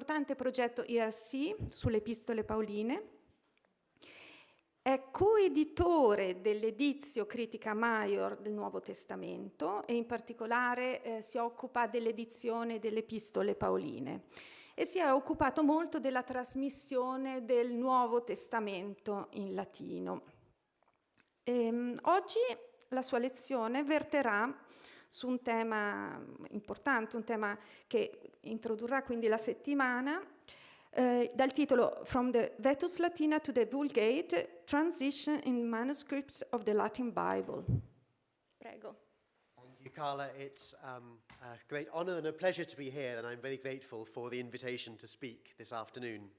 importante progetto ERC sulle epistole pauline. È coeditore dell'Editio Critica Maior del Nuovo Testamento e in particolare si occupa dell'edizione delle epistole pauline e si è occupato molto della trasmissione del Nuovo Testamento in latino. Oggi la sua lezione verterà su un tema importante, un tema che introdurrà quindi la settimana, dal titolo From the Vetus Latina to the Vulgate, Transition in Manuscripts of the Latin Bible. Prego. Thank you, Carla. It's a great honor and a pleasure to be here, and I'm very grateful for the invitation to speak this afternoon.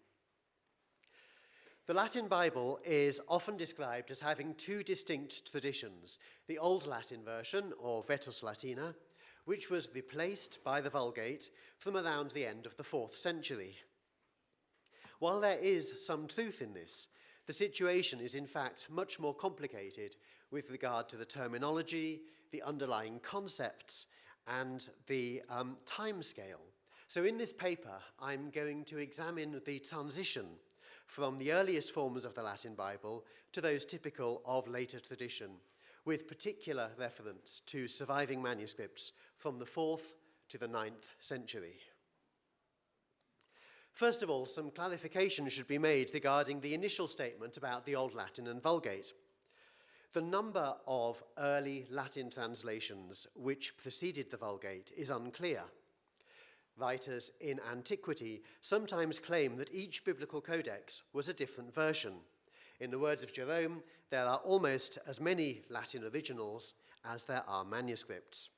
The Latin Bible is often described as having two distinct traditions, the Old Latin version, or Vetus Latina, which was replaced by the Vulgate from around the end of the 4th century. While there is some truth in this, the situation is in fact much more complicated with regard to the terminology, the underlying concepts, and the time scale. So in this paper, I'm going to examine the transition from the earliest forms of the Latin Bible to those typical of later tradition, with particular reference to surviving manuscripts from the 4th to the 9th century. First of all, some clarification should be made regarding the initial statement about the Old Latin and Vulgate. The number of early Latin translations which preceded the Vulgate is unclear. Writers in antiquity sometimes claim that each biblical codex was a different version. In the words of Jerome, there are almost as many Latin originals as there are manuscripts.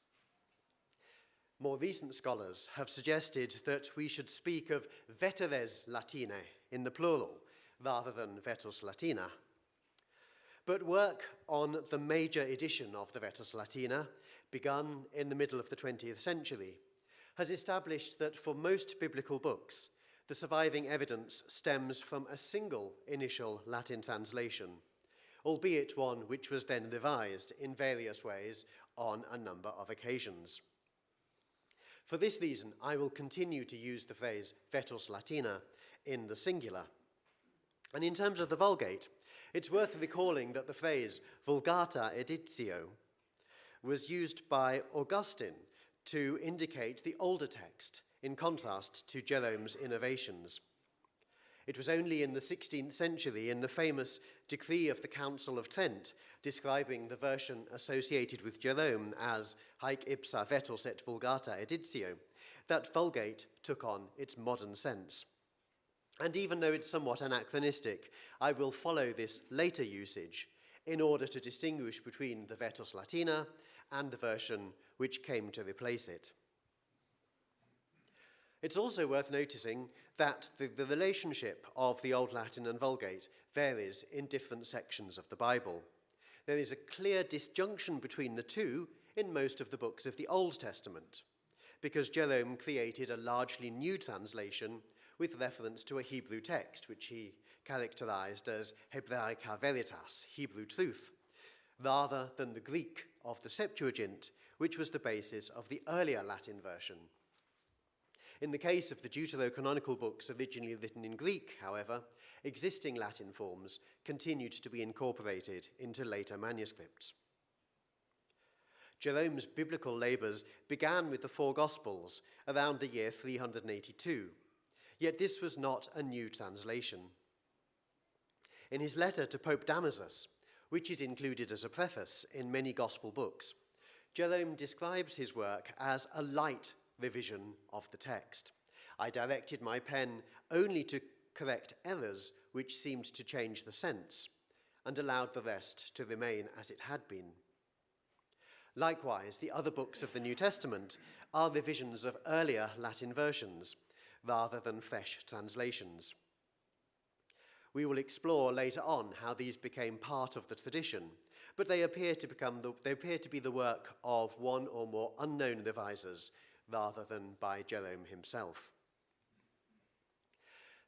More recent scholars have suggested that we should speak of veteres Latinae in the plural, rather than Vetus Latina. But work on the major edition of the Vetus Latina, begun in the middle of the 20th century, has established that for most biblical books, the surviving evidence stems from a single initial Latin translation, albeit one which was then revised in various ways on a number of occasions. For this reason, I will continue to use the phrase Vetus Latina in the singular. And in terms of the Vulgate, it's worth recalling that the phrase Vulgata editio was used by Augustine to indicate the older text, in contrast to Jerome's innovations. It was only in the 16th century, in the famous decree of the Council of Trent, describing the version associated with Jerome as Haec ipsa vetus et vulgata editio, that Vulgate took on its modern sense. And even though it's somewhat anachronistic, I will follow this later usage in order to distinguish between the Vetus Latina and the version which came to replace it. It's also worth noticing that the relationship of the Old Latin and Vulgate varies in different sections of the Bible. There is a clear disjunction between the two in most of the books of the Old Testament, because Jerome created a largely new translation with reference to a Hebrew text, which he characterized as Hebraica Veritas, Hebrew truth, rather than the Greek of the Septuagint, which was the basis of the earlier Latin version. In the case of the deuterocanonical books originally written in Greek, however, existing Latin forms continued to be incorporated into later manuscripts. Jerome's biblical labors began with the four Gospels around the year 382, yet this was not a new translation. In his letter to Pope Damasus, which is included as a preface in many Gospel books, Jerome describes his work as a light revision of the text. I directed my pen only to correct errors which seemed to change the sense, and allowed the rest to remain as it had been. Likewise, the other books of the New Testament are revisions of earlier Latin versions, rather than fresh translations. We will explore later on how these became part of the tradition, but they appear to be the work of one or more unknown revisers, rather than by Jerome himself.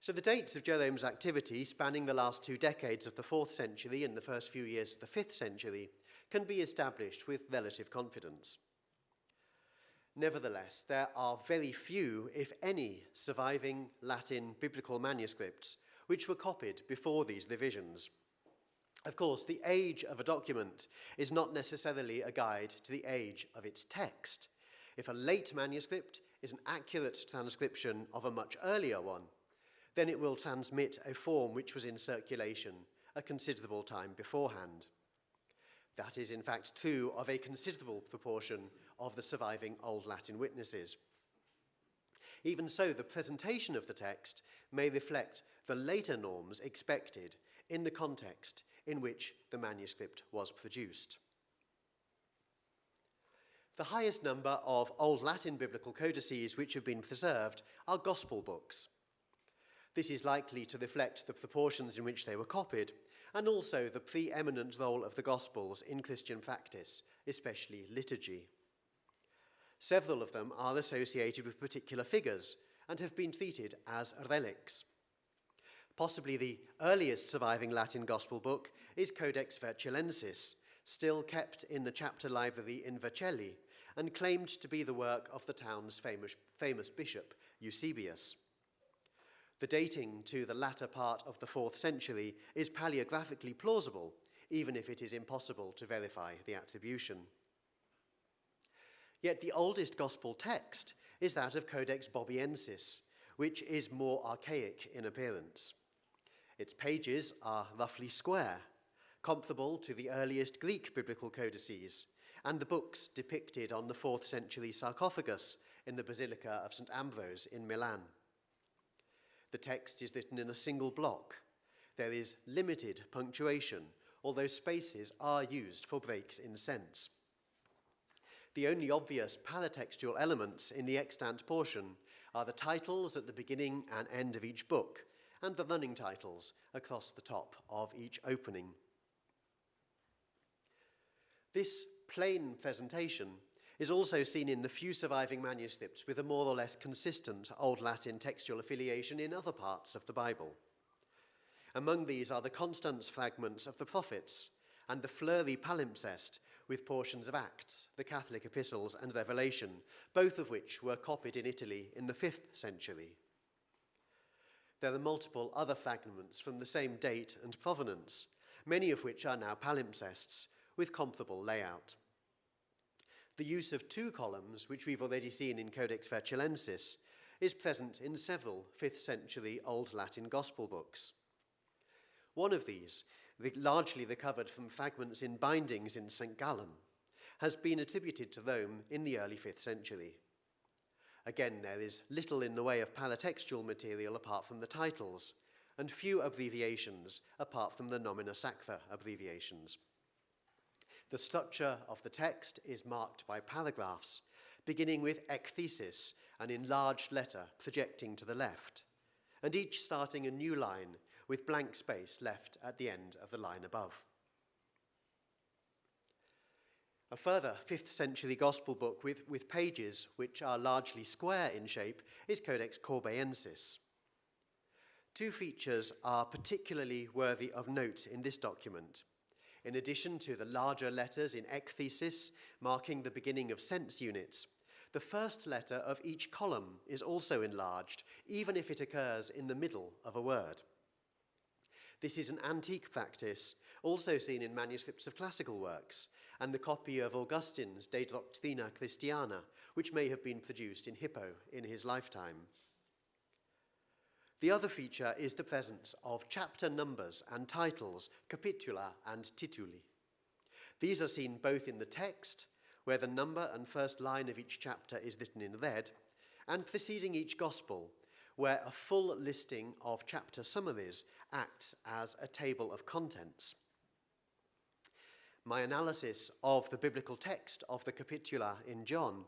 So the dates of Jerome's activity, spanning the last 2 decades of the 4th century and the first few years of the 5th century, can be established with relative confidence. Nevertheless, there are very few, if any, surviving Latin biblical manuscripts which were copied before these divisions. Of course, the age of a document is not necessarily a guide to the age of its text. If a late manuscript is an accurate transcription of a much earlier one, then it will transmit a form which was in circulation a considerable time beforehand. That is, in fact, true of a considerable proportion of the surviving Old Latin witnesses. Even so, the presentation of the text may reflect the later norms expected in the context in which the manuscript was produced. The highest number of Old Latin biblical codices which have been preserved are Gospel books. This is likely to reflect the proportions in which they were copied, and also the preeminent role of the Gospels in Christian practice, especially liturgy. Several of them are associated with particular figures and have been treated as relics. Possibly the earliest surviving Latin Gospel book is Codex Vercellensis, still kept in the chapter library in Vercelli, and claimed to be the work of the town's famous bishop, Eusebius. The dating to the latter part of the 4th century is paleographically plausible, even if it is impossible to verify the attribution. Yet the oldest gospel text is that of Codex Bobiensis, which is more archaic in appearance. Its pages are roughly square, comparable to the earliest Greek biblical codices, and the books depicted on the 4th century sarcophagus in the Basilica of St. Ambrose in Milan. The text is written in a single block. There is limited punctuation, although spaces are used for breaks in sense. The only obvious paratextual elements in the extant portion are the titles at the beginning and end of each book, and the running titles across the top of each opening. This plain presentation is also seen in the few surviving manuscripts with a more or less consistent Old Latin textual affiliation in other parts of the Bible. Among these are the Constance fragments of the prophets and the Fleury palimpsest with portions of Acts, the Catholic epistles, and Revelation, both of which were copied in Italy in the 5th century. There are multiple other fragments from the same date and provenance, many of which are now palimpsests with comparable layout. The use of 2 columns, which we've already seen in Codex Vercellensis, is present in several 5th century Old Latin Gospel books. One of these, largely recovered from fragments in bindings in St. Gallen, has been attributed to Rome in the early 5th century. Again, there is little in the way of paratextual material apart from the titles, and few abbreviations apart from the nomina sacra abbreviations. The structure of the text is marked by paragraphs, beginning with ekthesis, an enlarged letter projecting to the left, and each starting a new line with blank space left at the end of the line above. A further 5th century gospel book with pages which are largely square in shape is Codex Corbeyensis. 2 features are particularly worthy of note in this document. In addition to the larger letters in ekthesis marking the beginning of sense units, the first letter of each column is also enlarged, even if it occurs in the middle of a word. This is an antique practice, also seen in manuscripts of classical works, and the copy of Augustine's De Doctrina Christiana, which may have been produced in Hippo in his lifetime. The other feature is the presence of chapter numbers and titles, capitula and tituli. These are seen both in the text, where the number and first line of each chapter is written in red, and preceding each gospel, where a full listing of chapter summaries acts as a table of contents. My analysis of the biblical text of the capitula in John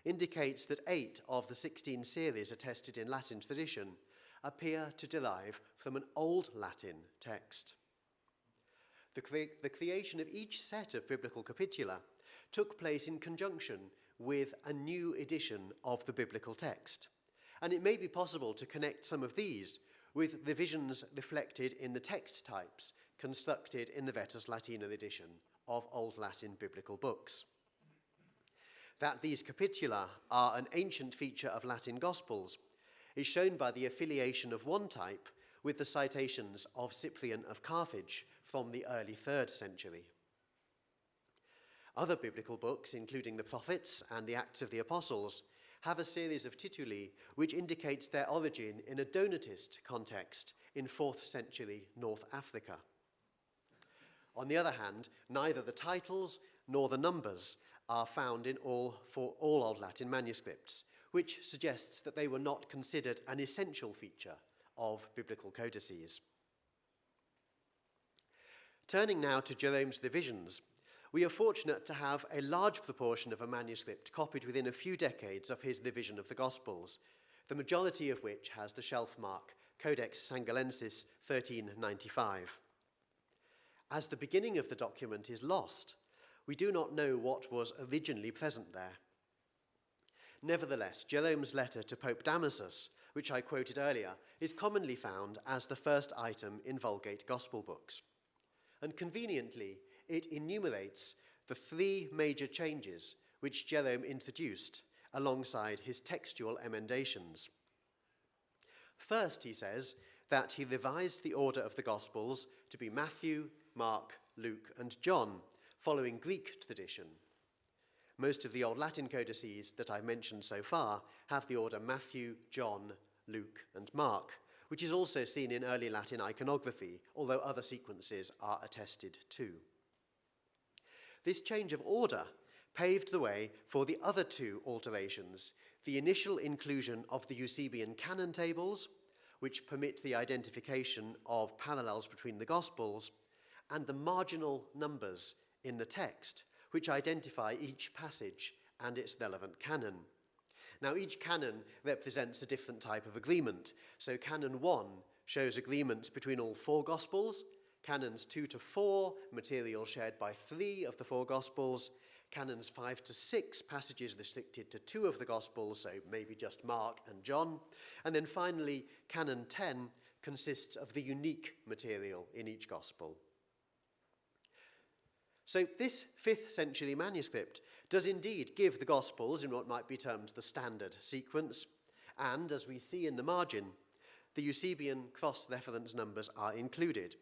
indicates that 8 of the 16 series attested in Latin tradition appear to derive from an Old Latin text. The creation of each set of biblical capitula took place in conjunction with a new edition of the biblical text, and it may be possible to connect some of these with revisions reflected in the text types constructed in the Vetus Latina edition of Old Latin biblical books. That these capitula are an ancient feature of Latin Gospels is shown by the affiliation of one type with the citations of Cyprian of Carthage from the early 3rd century. Other biblical books, including the prophets and the Acts of the Apostles, have a series of tituli which indicates their origin in a Donatist context in 4th century North Africa. On the other hand, neither the titles nor the numbers are found in all Old Latin manuscripts, which suggests that they were not considered an essential feature of biblical codices. Turning now to Jerome's divisions, we are fortunate to have a large proportion of a manuscript copied within a few decades of his division of the Gospels, the majority of which has the shelf mark Codex Sangallensis 1395. As the beginning of the document is lost, we do not know what was originally present there. Nevertheless, Jerome's letter to Pope Damasus, which I quoted earlier, is commonly found as the first item in Vulgate Gospel books. And conveniently, it enumerates the 3 major changes which Jerome introduced alongside his textual emendations. First, he says that he revised the order of the Gospels to be Matthew, Mark, Luke, and John, following Greek tradition. Most of the Old Latin codices that I've mentioned so far have the order Matthew, John, Luke, and Mark, which is also seen in early Latin iconography, although other sequences are attested too. This change of order paved the way for the other 2 alterations, the initial inclusion of the Eusebian canon tables, which permit the identification of parallels between the Gospels, and the marginal numbers in the text, which identify each passage and its relevant canon. Now, each canon represents a different type of agreement. So Canon 1 shows agreements between all 4 Gospels, Canons 2 to 4, material shared by 3 of the 4 Gospels, Canons 5 to 6, passages restricted to 2 of the Gospels, so maybe just Mark and John. And then finally, Canon 10 consists of the unique material in each Gospel. So this 5th century manuscript does indeed give the Gospels in what might be termed the standard sequence, and as we see in the margin, the Eusebian cross-reference numbers are included.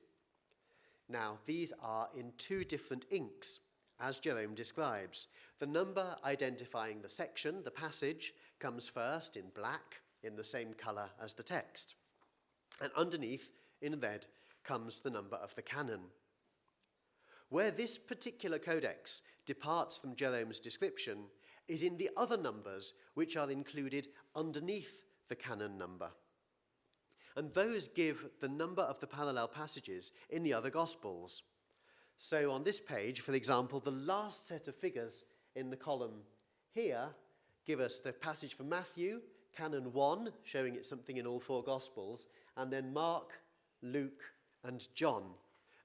Now, these are in 2 different inks, as Jerome describes. The number identifying the section, the passage, comes first in black, in the same colour as the text. And underneath, in red, comes the number of the canon. Where this particular codex departs from Jerome's description is in the other numbers which are included underneath the canon number. And those give the number of the parallel passages in the other Gospels. So on this page, for example, the last set of figures in the column here give us the passage from Matthew, Canon 1, showing it's something in all 4 Gospels, and then Mark, Luke, and John.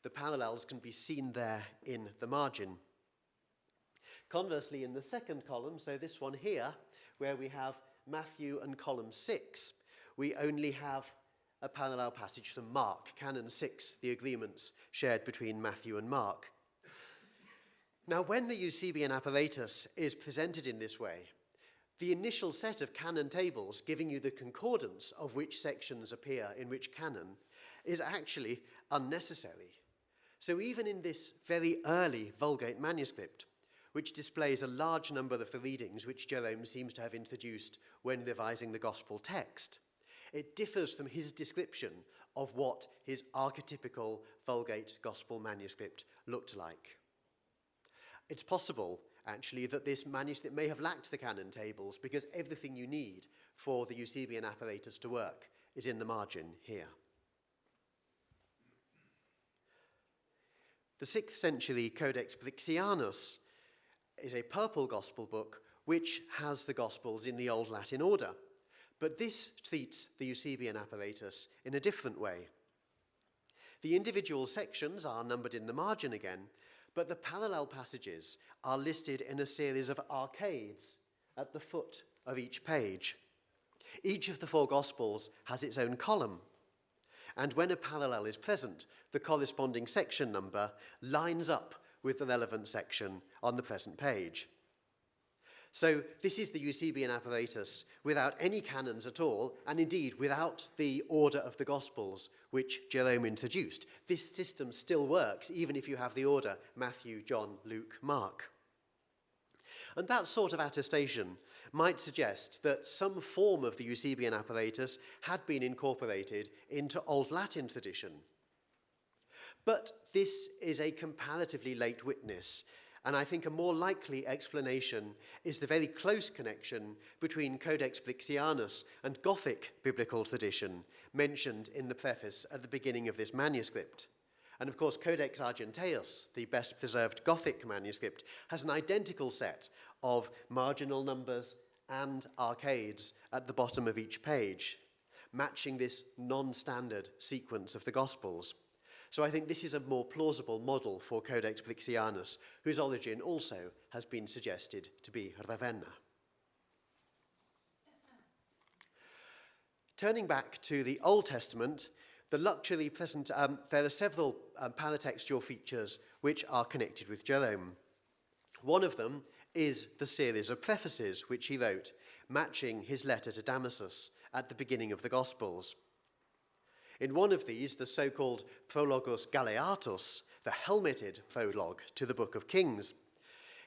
The parallels can be seen there in the margin. Conversely, in the second column, so this one here, where we have Matthew and column 6, we only have a parallel passage from Mark, Canon 6, the agreements shared between Matthew and Mark. Now, when the Eusebian apparatus is presented in this way, the initial set of canon tables giving you the concordance of which sections appear in which canon is actually unnecessary. So even in this very early Vulgate manuscript, which displays a large number of the readings which Jerome seems to have introduced when revising the Gospel text, it differs from his description of what his archetypical Vulgate Gospel manuscript looked like. It's possible, actually, that this manuscript may have lacked the canon tables because everything you need for the Eusebian apparatus to work is in the margin here. The 6th century Codex Brixianus is a purple Gospel book which has the Gospels in the Old Latin order. But this treats the Eusebian apparatus in a different way. The individual sections are numbered in the margin again, but the parallel passages are listed in a series of arcades at the foot of each page. Each of the 4 Gospels has its own column, and when a parallel is present, the corresponding section number lines up with the relevant section on the present page. So this is the Eusebian apparatus without any canons at all, and indeed without the order of the Gospels, which Jerome introduced. This system still works, even if you have the order Matthew, John, Luke, Mark. And that sort of attestation might suggest that some form of the Eusebian apparatus had been incorporated into Old Latin tradition. But this is a comparatively late witness, and I think a more likely explanation is the very close connection between Codex Brixianus and Gothic biblical tradition mentioned in the preface at the beginning of this manuscript. And of course, Codex Argenteus, the best preserved Gothic manuscript, has an identical set of marginal numbers and arcades at the bottom of each page, matching this non-standard sequence of the Gospels. So I think this is a more plausible model for Codex Brixianus, whose origin also has been suggested to be Ravenna. Turning back to the Old Testament, the Lxxii present, there are several paratextual features which are connected with Jerome. One of them is the series of prefaces which he wrote, matching his letter to Damasus at the beginning of the Gospels. In one of these, the so-called Prologus Galeatus, the helmeted prologue to the Book of Kings,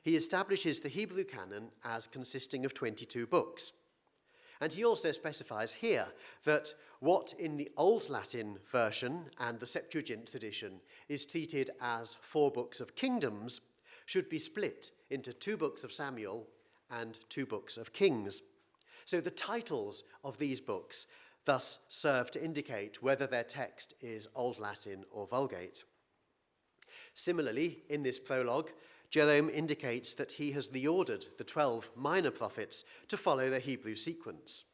he establishes the Hebrew canon as consisting of 22 books. And he also specifies here that what in the Old Latin version and the Septuagint tradition is treated as 4 books of kingdoms should be split into 2 books of Samuel and 2 books of Kings. So the titles of these books thus serve to indicate whether their text is Old Latin or Vulgate. Similarly, in this prologue, Jerome indicates that he has reordered the 12 minor prophets to follow the Hebrew sequence.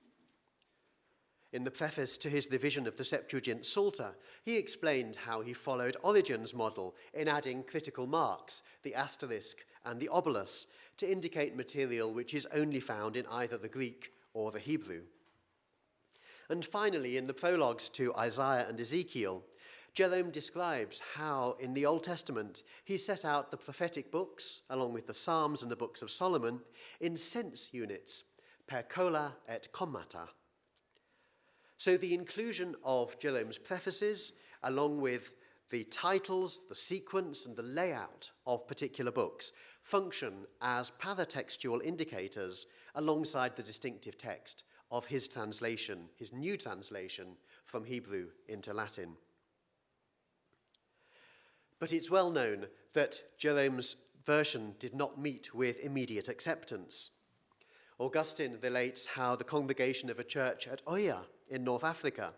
In the preface to his revision of the Septuagint Psalter, he explained how he followed Origen's model in adding critical marks, the asterisk and the obolus, to indicate material which is only found in either the Greek or the Hebrew. And finally, in the prologues to Isaiah and Ezekiel, Jerome describes how, in the Old Testament, he set out the prophetic books, along with the Psalms and the books of Solomon, in sense units, per cola et commata. So the inclusion of Jerome's prefaces, along with the titles, the sequence, and the layout of particular books, function as paratextual indicators alongside the distinctive text of his translation, his new translation from Hebrew into Latin. But it's well known that Jerome's version did not meet with immediate acceptance. Augustine relates how the congregation of a church at Oya in North Africa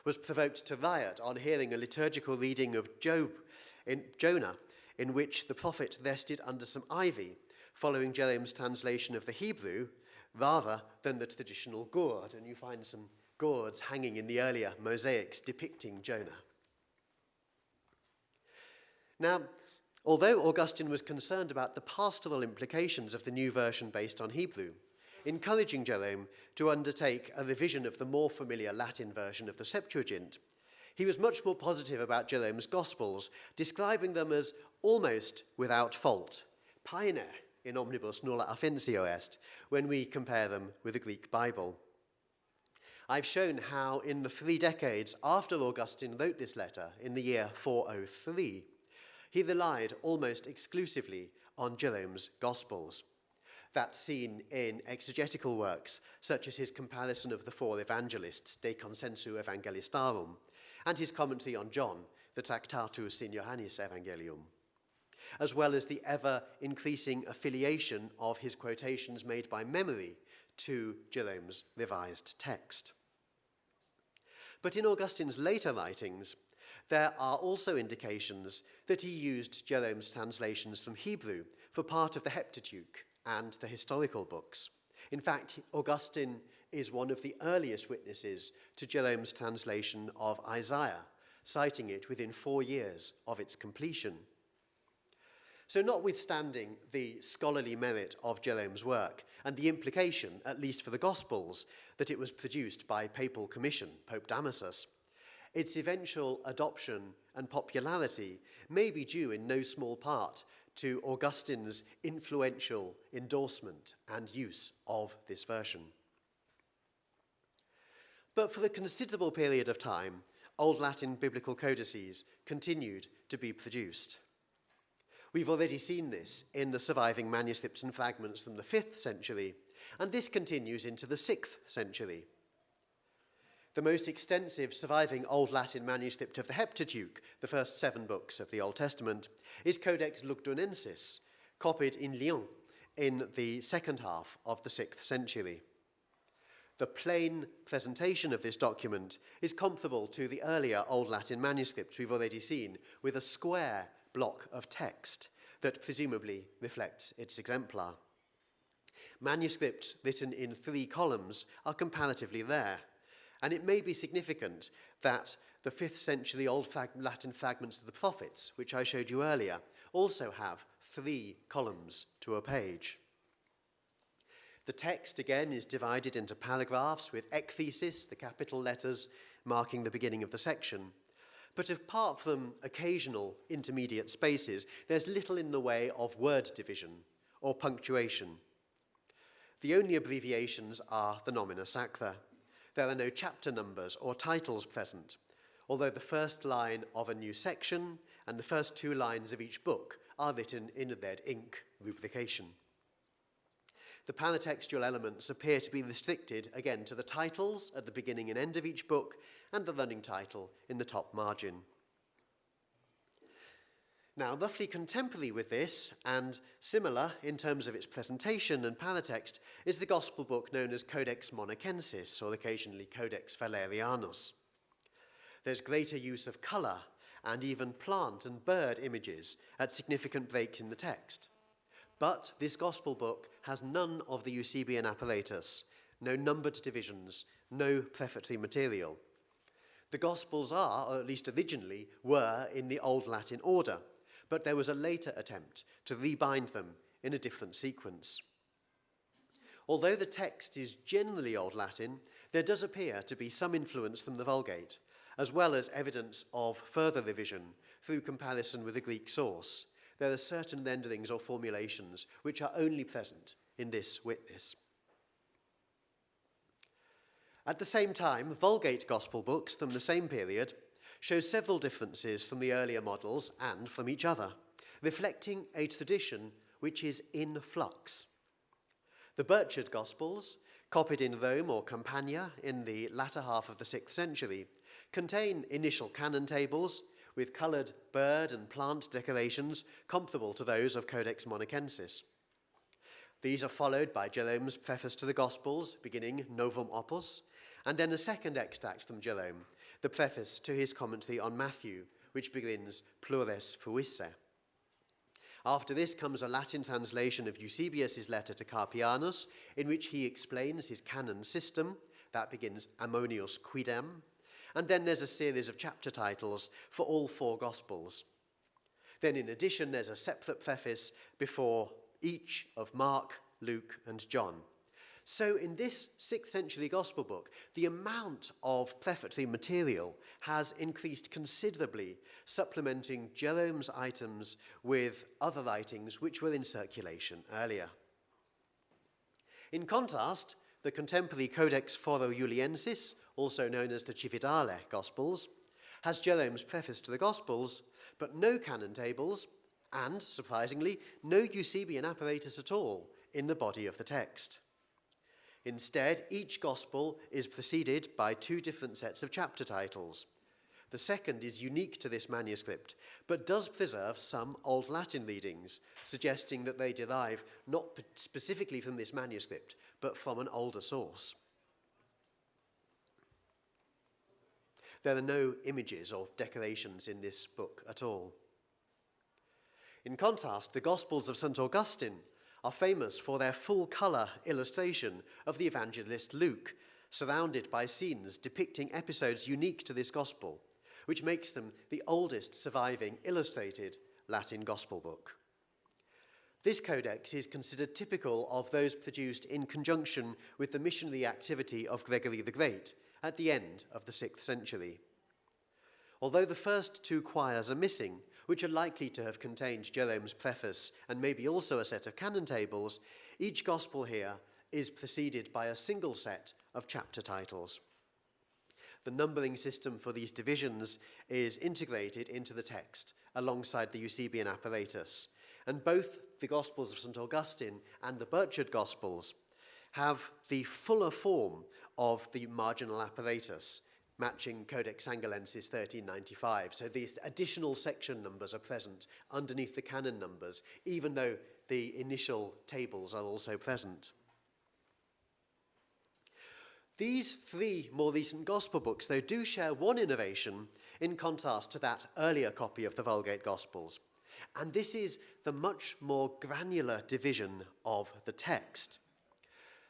was provoked to riot on hearing a liturgical reading of Jonah, in which the prophet rested under some ivy, following Jerome's translation of the Hebrew, rather than the traditional gourd, and you find some gourds hanging in the earlier mosaics depicting Jonah. Now, although Augustine was concerned about the pastoral implications of the new version based on Hebrew, encouraging Jerome to undertake a revision of the more familiar Latin version of the Septuagint, he was much more positive about Jerome's Gospels, describing them as almost without fault, paene in omnibus nulla offensio est, when we compare them with the Greek Bible. I've shown how in the 3 decades after Augustine wrote this letter, in the year 403, he relied almost exclusively on Jerome's Gospels. That's seen in exegetical works, such as his comparison of the 4 evangelists, De Consensu Evangelistarum, and his commentary on John, the Tractatus in Johannes Evangelium, as well as the ever-increasing affiliation of his quotations made by memory to Jerome's revised text. But in Augustine's later writings, there are also indications that he used Jerome's translations from Hebrew for part of the Heptateuch and the historical books. In fact, Augustine is one of the earliest witnesses to Jerome's translation of Isaiah, citing it within 4 years of its completion. So notwithstanding the scholarly merit of Jerome's work and the implication, at least for the Gospels, that it was produced by papal commission, Pope Damasus, its eventual adoption and popularity may be due in no small part to Augustine's influential endorsement and use of this version. But for a considerable period of time, Old Latin biblical codices continued to be produced. We've already seen this in the surviving manuscripts and fragments from the 5th century, and this continues into the 6th century. The most extensive surviving Old Latin manuscript of the Heptateuch, the first 7 books of the Old Testament, is Codex Lugdunensis, copied in Lyon in the second half of the 6th century. The plain presentation of this document is comparable to the earlier Old Latin manuscripts we've already seen, with a square block of text that presumably reflects its exemplar. Manuscripts written in 3 columns are comparatively rare, and it may be significant that the 5th century Old Latin fragments of the prophets, which I showed you earlier, also have 3 columns to a page. The text, again, is divided into paragraphs with ekthesis, the capital letters, marking the beginning of the section. But apart from occasional intermediate spaces, there's little in the way of word division or punctuation. The only abbreviations are the nomina sacra. There are no chapter numbers or titles present, although the first line of a new section and the first 2 lines of each book are written in red ink rubrication. The paratextual elements appear to be restricted, again, to the titles at the beginning and end of each book and the running title in the top margin. Now, roughly contemporary with this, and similar in terms of its presentation and paratext, is the Gospel book known as Codex Monachensis, or occasionally Codex Valerianus. There's greater use of colour and even plant and bird images at significant breaks in the text. But this Gospel book has none of the Eusebian apparatus, no numbered divisions, no prefatory material. The Gospels are, or at least originally, were in the Old Latin order, but there was a later attempt to rebind them in a different sequence. Although the text is generally Old Latin, there does appear to be some influence from the Vulgate, as well as evidence of further revision through comparison with the Greek source. There are certain renderings or formulations which are only present in this witness. At the same time, Vulgate Gospel books from the same period show several differences from the earlier models and from each other, reflecting a tradition which is in flux. The Burchard Gospels, copied in Rome or Campania in the latter half of the 6th century, contain initial canon tables with coloured bird and plant decorations comparable to those of Codex Monachensis. These are followed by Jerome's preface to the Gospels, beginning Novum Opus, and then a second extract from Jerome, the preface to his commentary on Matthew, which begins Plures Fuisse. After this comes a Latin translation of Eusebius' letter to Carpianus, in which he explains his canon system. That begins Ammonius Quidem. And then there's a series of chapter titles for all 4 Gospels. Then in addition, there's a separate preface before each of Mark, Luke, and John. So in this 6th century Gospel book, the amount of prefatory material has increased considerably, supplementing Jerome's items with other writings which were in circulation earlier. In contrast, the contemporary Codex Foro-Iuliensis, also known as the Cividale Gospels, has Jerome's preface to the Gospels, but no canon tables, and, surprisingly, no Eusebian apparatus at all in the body of the text. Instead, each Gospel is preceded by 2 different sets of chapter titles. The second is unique to this manuscript, but does preserve some Old Latin readings, suggesting that they derive not specifically from this manuscript, but from an older source. There are no images or decorations in this book at all. In contrast, the Gospels of St. Augustine are famous for their full-colour illustration of the evangelist Luke, surrounded by scenes depicting episodes unique to this Gospel, which makes them the oldest surviving illustrated Latin Gospel book. This codex is considered typical of those produced in conjunction with the missionary activity of Gregory the Great at the end of the 6th century. Although the first 2 quires are missing, which are likely to have contained Jerome's preface and maybe also a set of canon tables, each gospel here is preceded by a single set of chapter titles. The numbering system for these divisions is integrated into the text alongside the Eusebian apparatus, and both the Gospels of St. Augustine and the Burchard Gospels have the fuller form of the marginal apparatus, matching Codex Sangalensis 1395. So these additional section numbers are present underneath the canon numbers, even though the initial tables are also present. These three more recent Gospel books, though, do share one innovation in contrast to that earlier copy of the Vulgate Gospels, and this is the much more granular division of the text.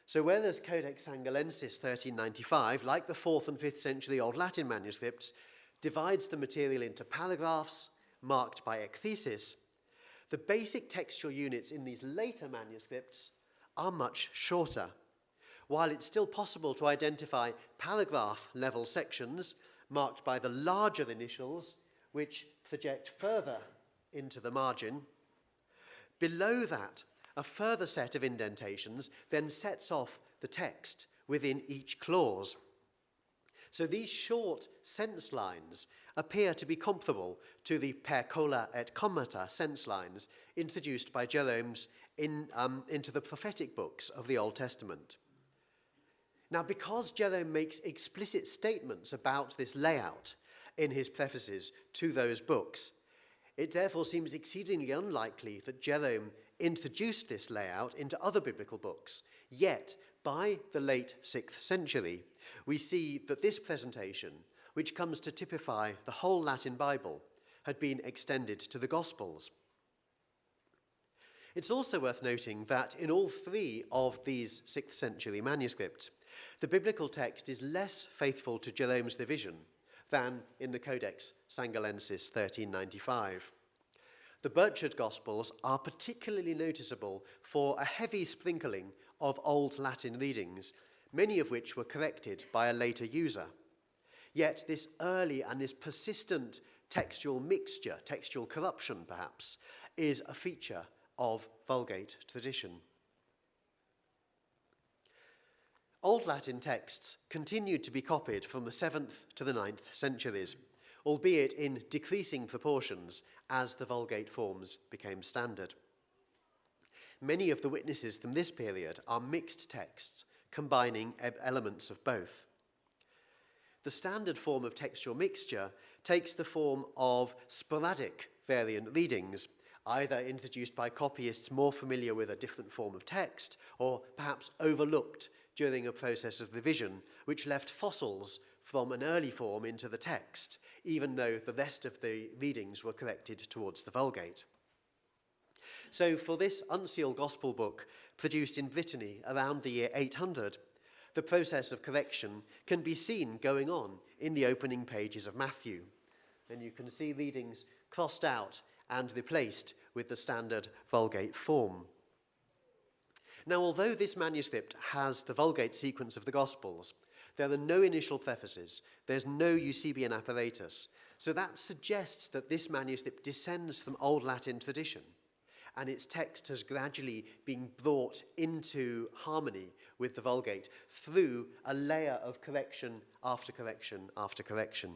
So whereas Codex Sangalensis 1395, like the 4th and 5th century Old Latin manuscripts, divides the material into paragraphs marked by ekthesis, the basic textual units in these later manuscripts are much shorter. While it's still possible to identify paragraph-level sections marked by the larger initials, which project further into the margin, below that, a further set of indentations then sets off the text within each clause. So these short sense lines appear to be comparable to the per colla et commata sense lines introduced by Jerome's into the prophetic books of the Old Testament. Now, because Jerome makes explicit statements about this layout in his prefaces to those books, it therefore seems exceedingly unlikely that Jerome introduced this layout into other biblical books. Yet, by the late 6th century, we see that this presentation, which comes to typify the whole Latin Bible, had been extended to the Gospels. It's also worth noting that in all three of these 6th century manuscripts, the biblical text is less faithful to Jerome's division than in the Codex Sangalensis 1395. The Burchard Gospels are particularly noticeable for a heavy sprinkling of Old Latin readings, many of which were corrected by a later user. Yet this early and this persistent textual mixture, textual corruption perhaps, is a feature of Vulgate tradition. Old Latin texts continued to be copied from the 7th to the 9th centuries, albeit in decreasing proportions as the Vulgate forms became standard. Many of the witnesses from this period are mixed texts, combining elements of both. The standard form of textual mixture takes the form of sporadic variant readings, either introduced by copyists more familiar with a different form of text, or perhaps overlooked during a process of revision, which left fossils from an early form into the text, even though the rest of the readings were corrected towards the Vulgate. So for this unsealed gospel book, produced in Brittany around the year 800, the process of correction can be seen going on in the opening pages of Matthew. And you can see readings crossed out and replaced with the standard Vulgate form. Now, although this manuscript has the Vulgate sequence of the Gospels, there are no initial prefaces, there's no Eusebian apparatus, so that suggests that this manuscript descends from Old Latin tradition, and its text has gradually been brought into harmony with the Vulgate through a layer of correction after correction after correction.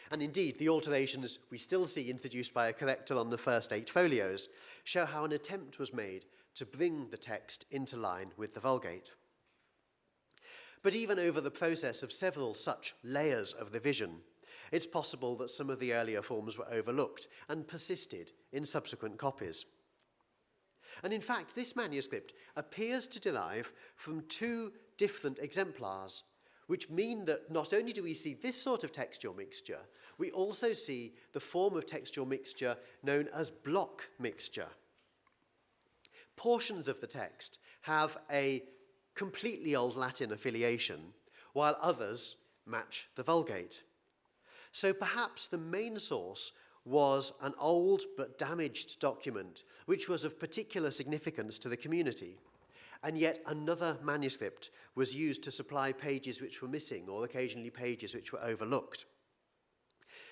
And indeed, the alterations we still see introduced by a corrector on the first 8 folios show how an attempt was made to bring the text into line with the Vulgate. But even over the process of several such layers of revision, it's possible that some of the earlier forms were overlooked and persisted in subsequent copies. And in fact, this manuscript appears to derive from 2 different exemplars, which mean that not only do we see this sort of textual mixture, we also see the form of textual mixture known as block mixture. Portions of the text have a completely Old Latin affiliation, while others match the Vulgate. So perhaps the main source was an old but damaged document which was of particular significance to the community, and yet another manuscript was used to supply pages which were missing or occasionally pages which were overlooked.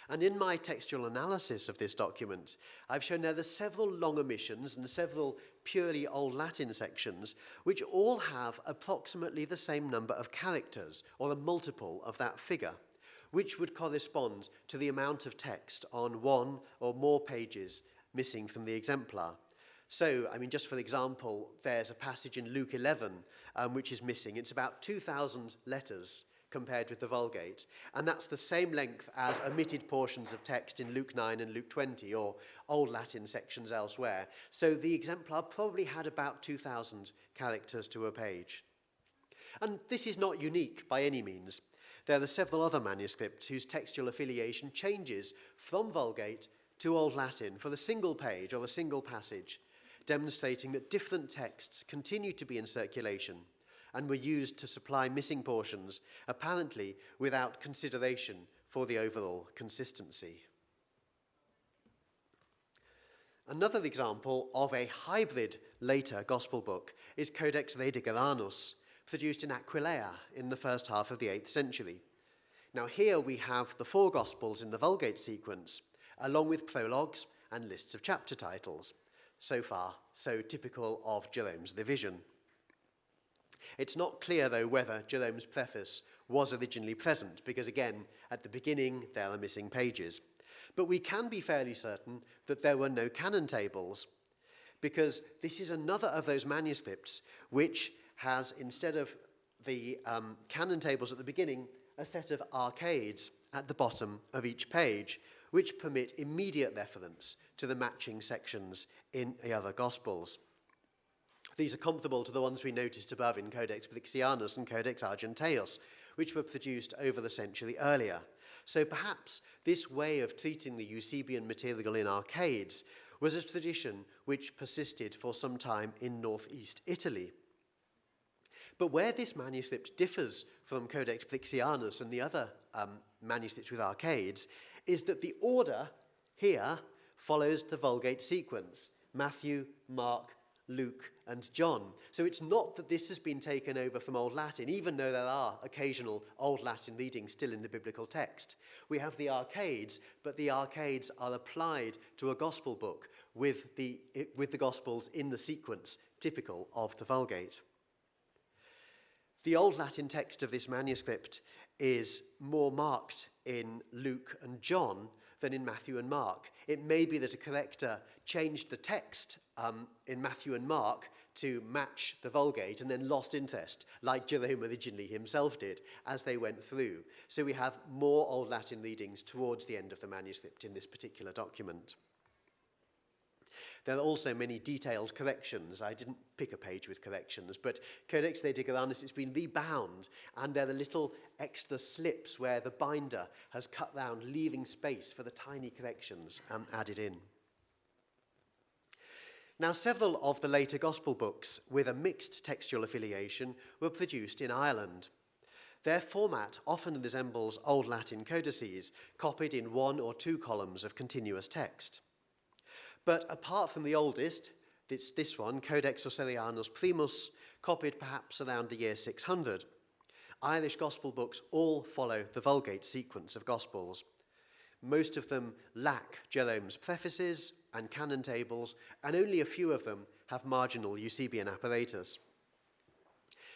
And in my textual analysis of this document, I've shown there several long omissions and several purely Old Latin sections, which all have approximately the same number of characters, or a multiple of that figure, which would correspond to the amount of text on one or more pages missing from the exemplar. So, just for example, there's a passage in Luke 11 which is missing. It's about 2,000 letters compared with the Vulgate, and that's the same length as omitted portions of text in Luke 9 and Luke 20, or Old Latin sections elsewhere. So the exemplar probably had about 2,000 characters to a page. And this is not unique by any means. There are several other manuscripts whose textual affiliation changes from Vulgate to Old Latin for the single page or a single passage, demonstrating that different texts continue to be in circulation and were used to supply missing portions, apparently without consideration for the overall consistency. Another example of a hybrid later gospel book is Codex Redigeranus, produced in Aquileia in the first half of the 8th century. Now here we have the 4 Gospels in the Vulgate sequence, along with prologues and lists of chapter titles. So far, so typical of Jerome's division. It's not clear, though, whether Jerome's preface was originally present, because again, at the beginning, there are missing pages. But we can be fairly certain that there were no canon tables, because this is another of those manuscripts which has, instead of the canon tables at the beginning, a set of arcades at the bottom of each page, which permit immediate reference to the matching sections in the other Gospels. These are comparable to the ones we noticed above in Codex Brixianus and Codex Argenteus, which were produced over the century earlier. So perhaps this way of treating the Eusebian material in arcades was a tradition which persisted for some time in northeast Italy. But where this manuscript differs from Codex Brixianus and the other manuscripts with arcades is that the order here follows the Vulgate sequence: Matthew, Mark, Luke, and John. So it's not that this has been taken over from Old Latin, even though there are occasional Old Latin readings still in the biblical text. We have the arcades, but the arcades are applied to a gospel book with the Gospels in the sequence typical of the Vulgate. The Old Latin text of this manuscript is more marked in Luke and John than in Matthew and Mark. It may be that a corrector changed the text in Matthew and Mark to match the Vulgate and then lost interest, like Jerome originally himself did, as they went through. So we have more Old Latin readings towards the end of the manuscript in this particular document. There are also many detailed corrections. I didn't pick a page with corrections, but Codex Redigeranus has been rebound, and there are little extra slips where the binder has cut round, leaving space for the tiny corrections added in. Now, several of the later gospel books with a mixed textual affiliation were produced in Ireland. Their format often resembles Old Latin codices, copied in 1 or 2 columns of continuous text. But apart from the oldest, this one, Codex Ocelianus Primus, copied perhaps around the year 600, Irish gospel books all follow the Vulgate sequence of gospels. Most of them lack Jerome's prefaces and canon tables, and only a few of them have marginal Eusebian apparatus.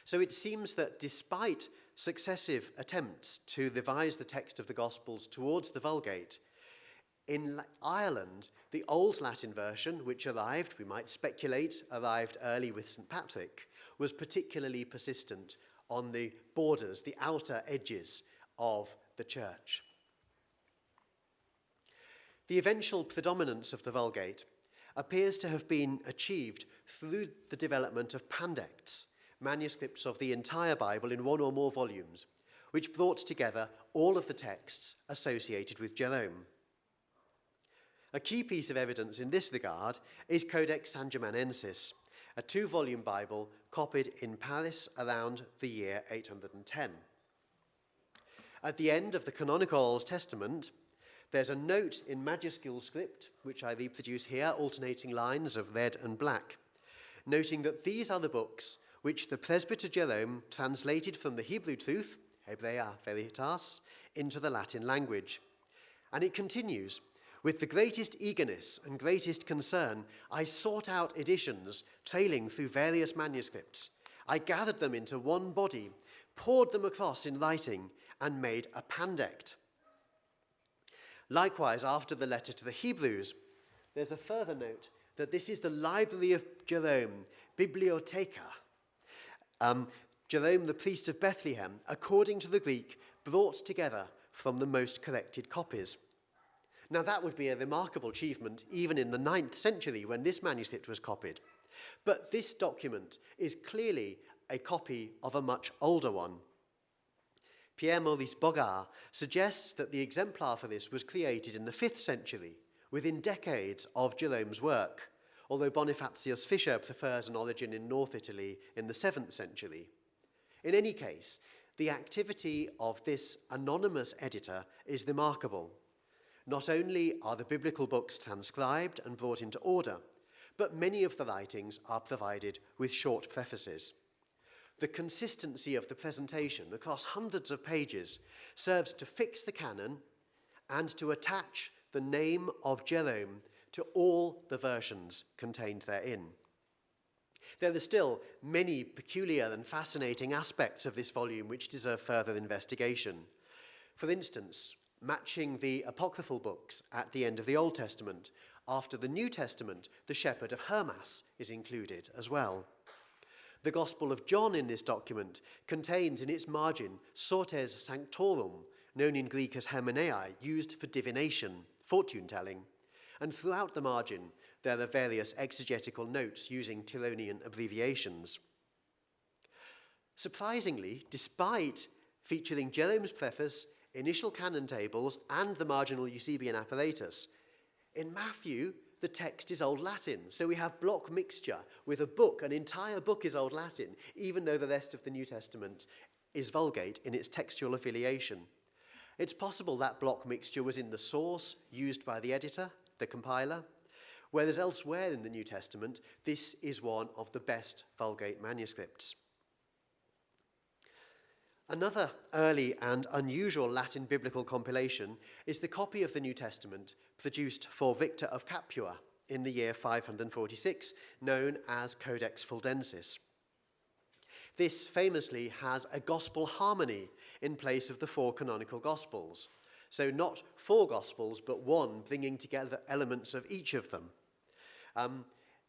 So it seems that despite successive attempts to revise the text of the Gospels towards the Vulgate, in Ireland, the Old Latin version, which arrived, we might speculate, arrived early with St. Patrick, was particularly persistent on the borders, the outer edges of the church. The eventual predominance of the Vulgate appears to have been achieved through the development of pandects, manuscripts of the entire Bible in 1 or more volumes, which brought together all of the texts associated with Jerome. A key piece of evidence in this regard is Codex Sangermanensis, a 2-volume Bible copied in Paris around the year 810. At the end of the canonical Old Testament, there's a note in majuscule script, which I reproduce here, alternating lines of red and black, noting that these are the books which the presbyter Jerome translated from the Hebrew truth, Hebrea Veritas, into the Latin language, And it continues, with the greatest eagerness and greatest concern, I sought out editions trailing through various manuscripts. I gathered them into one body, poured them across in writing, and made a pandect. Likewise, after the letter to the Hebrews, there's a further note that this is the library of Jerome, Bibliotheca. Jerome, the priest of Bethlehem, according to the Greek, brought together from the most corrected copies. Now that would be a remarkable achievement even in the 9th century when this manuscript was copied. But this document is clearly a copy of a much older one. Pierre-Maurice Bogard suggests that the exemplar for this was created in the 5th century, within decades of Jerome's work, although Bonifatius Fischer prefers an origin in North Italy in the 7th century. In any case, the activity of this anonymous editor is remarkable. Not only are the biblical books transcribed and brought into order, but many of the writings are provided with short prefaces. The consistency of the presentation across hundreds of pages serves to fix the canon and to attach the name of Jerome to all the versions contained therein. There are still many peculiar and fascinating aspects of this volume which deserve further investigation. For instance, matching the apocryphal books at the end of the Old Testament. After the New Testament, the Shepherd of Hermas is included as well. The Gospel of John in this document contains in its margin sortes sanctorum, known in Greek as hermenei, used for divination, fortune-telling. And throughout the margin, there are various exegetical notes using Tironian abbreviations. Surprisingly, despite featuring Jerome's preface, initial canon tables, and the marginal Eusebian apparatus, in Matthew, the text is Old Latin. So we have block mixture with a book, an entire book is Old Latin, even though the rest of the New Testament is Vulgate in its textual affiliation. It's possible that block mixture was in the source used by the editor, the compiler, whereas elsewhere in the New Testament, this is one of the best Vulgate manuscripts. Another early and unusual Latin biblical compilation is the copy of the New Testament produced for Victor of Capua in the year 546, known as Codex Fuldensis. This famously has a gospel harmony in place of the 4 canonical gospels. So not 4 gospels, but one bringing together elements of each of them.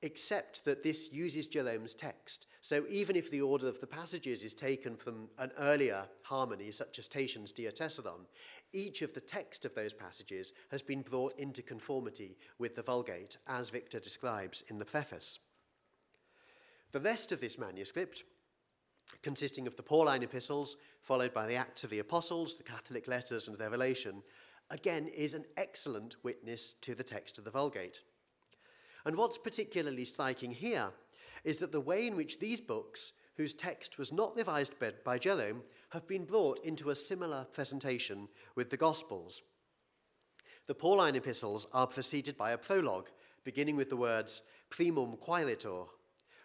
Except that this uses Jerome's text. So even if the order of the passages is taken from an earlier harmony, such as Tatian's Diatessaron, each of the text of those passages has been brought into conformity with the Vulgate, as Victor describes in the preface. The rest of this manuscript, consisting of the Pauline epistles, followed by the Acts of the Apostles, the Catholic letters, and Revelation, again is an excellent witness to the text of the Vulgate. And what's particularly striking here is that the way in which these books, whose text was not revised by Jerome, have been brought into a similar presentation with the Gospels. The Pauline epistles are preceded by a prologue, beginning with the words primum quaeritur,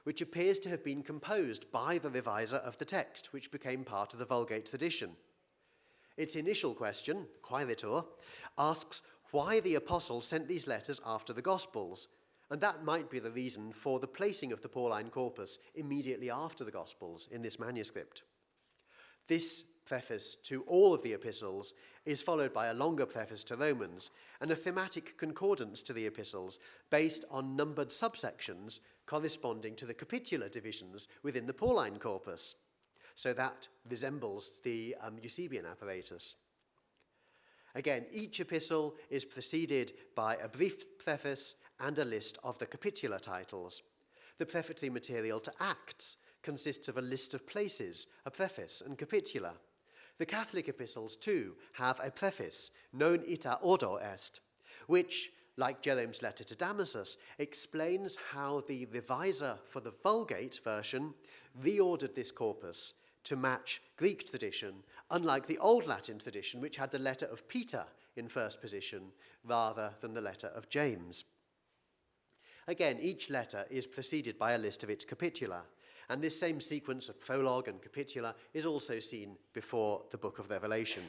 which appears to have been composed by the reviser of the text, which became part of the Vulgate tradition. Its initial question, quaeritur, asks why the apostle sent these letters after the Gospels, and that might be the reason for the placing of the Pauline corpus immediately after the Gospels in this manuscript. This preface to all of the epistles is followed by a longer preface to Romans and a thematic concordance to the epistles based on numbered subsections corresponding to the capitular divisions within the Pauline corpus. So that resembles the Eusebian apparatus. Again, each epistle is preceded by a brief preface and a list of the capitular titles. The prefatory material to Acts consists of a list of places, a preface, and capitula. The Catholic epistles, too, have a preface, non ita ordo est, which, like Jerome's letter to Damasus, explains how the reviser for the Vulgate version reordered this corpus to match Greek tradition, unlike the Old Latin tradition, which had the letter of Peter in first position rather than the letter of James. Again, each letter is preceded by a list of its capitula, and this same sequence of prologue and capitula is also seen before the book of Revelation.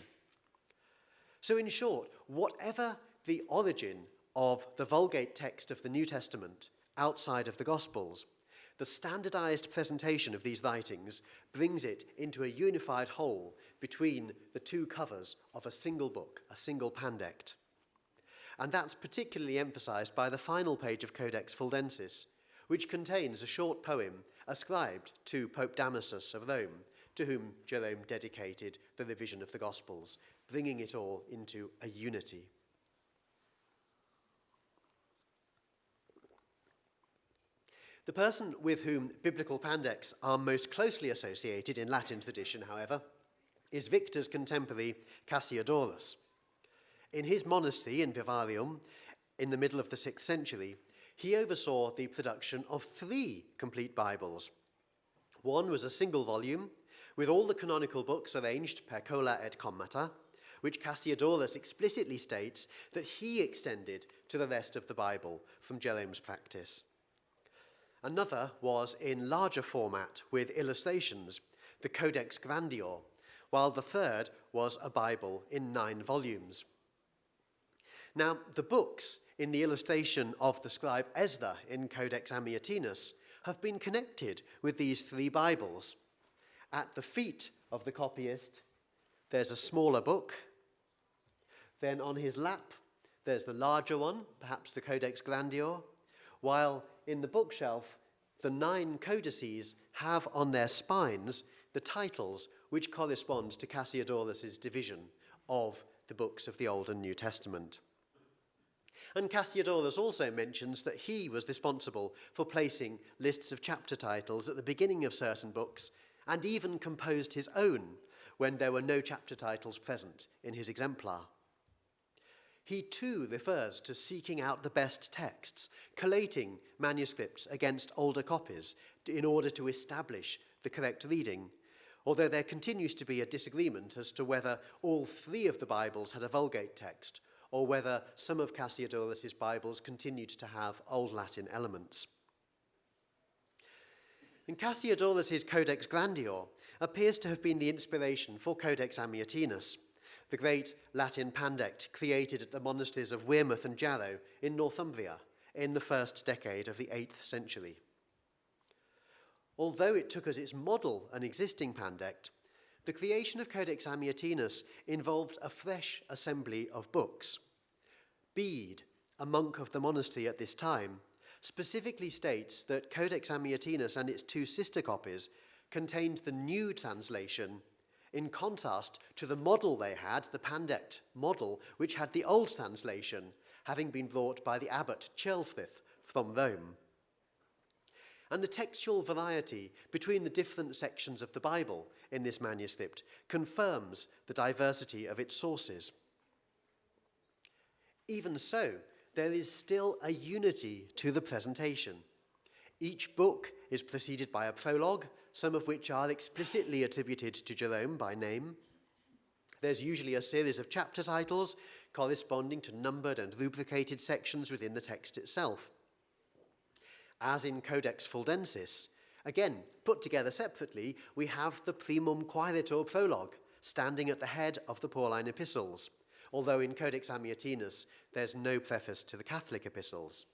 So in short, whatever the origin of the Vulgate text of the New Testament outside of the Gospels, the standardized presentation of these writings brings it into a unified whole between the two covers of a single book, a single pandect. And that's particularly emphasized by the final page of Codex Fuldensis, which contains a short poem ascribed to Pope Damasus of Rome, to whom Jerome dedicated the revision of the Gospels, bringing it all into a unity. The person with whom biblical pandects are most closely associated in Latin tradition, however, is Victor's contemporary Cassiodorus. In his monastery in Vivarium, in the middle of the 6th century, he oversaw the production of 3 complete Bibles. One was a single volume, with all the canonical books arranged per colla et commata, which Cassiodorus explicitly states that he extended to the rest of the Bible from Jerome's practice. Another was in larger format with illustrations, the Codex Grandior, while the third was a Bible in 9 volumes. Now, the books in the illustration of the scribe Ezra in Codex Amiatinus have been connected with these 3 Bibles. At the feet of the copyist, there's a smaller book. Then on his lap, there's the larger one, perhaps the Codex Grandior, while in the bookshelf, the 9 codices have on their spines the titles which correspond to Cassiodorus' division of the books of the Old and New Testament. And Cassiodorus also mentions that he was responsible for placing lists of chapter titles at the beginning of certain books, and even composed his own when there were no chapter titles present in his exemplar. He too refers to seeking out the best texts, collating manuscripts against older copies in order to establish the correct reading, although there continues to be a disagreement as to whether all 3 of the Bibles had a Vulgate text, or whether some of Cassiodorus' Bibles continued to have Old Latin elements. And Cassiodorus' Codex Grandior appears to have been the inspiration for Codex Amiatinus, the great Latin pandect created at the monasteries of Wearmouth and Jarrow in Northumbria in the 1st decade of the 8th century. Although it took as its model an existing pandect, the creation of Codex Amiatinus involved a fresh assembly of books. Bede, a monk of the monastery at this time, specifically states that Codex Amiatinus and its 2 sister copies contained the new translation, in contrast to the model they had, the pandect model, which had the old translation, having been brought by the abbot Ceolfrith from Rome. And the textual variety between the different sections of the Bible in this manuscript confirms the diversity of its sources. Even so, there is still a unity to the presentation. Each book is preceded by a prologue, some of which are explicitly attributed to Jerome by name. There's usually a series of chapter titles corresponding to numbered and rubricated sections within the text itself. As in Codex Fuldensis, again, put together separately, we have the Primum Quaeritur prologue, standing at the head of the Pauline epistles, although in Codex Amiatinus there's no preface to the Catholic epistles.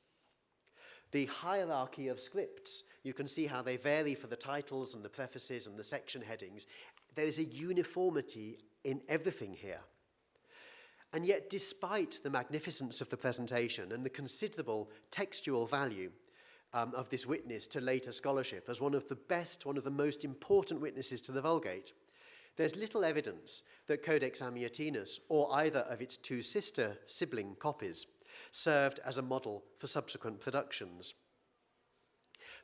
The hierarchy of scripts, you can see how they vary for the titles and the prefaces and the section headings. There is a uniformity in everything here. And yet, despite the magnificence of the presentation and the considerable textual value of this witness to later scholarship as one of the best, one of the most important witnesses to the Vulgate, there's little evidence that Codex Amiatinus, or either of its 2 sister sibling copies, served as a model for subsequent productions.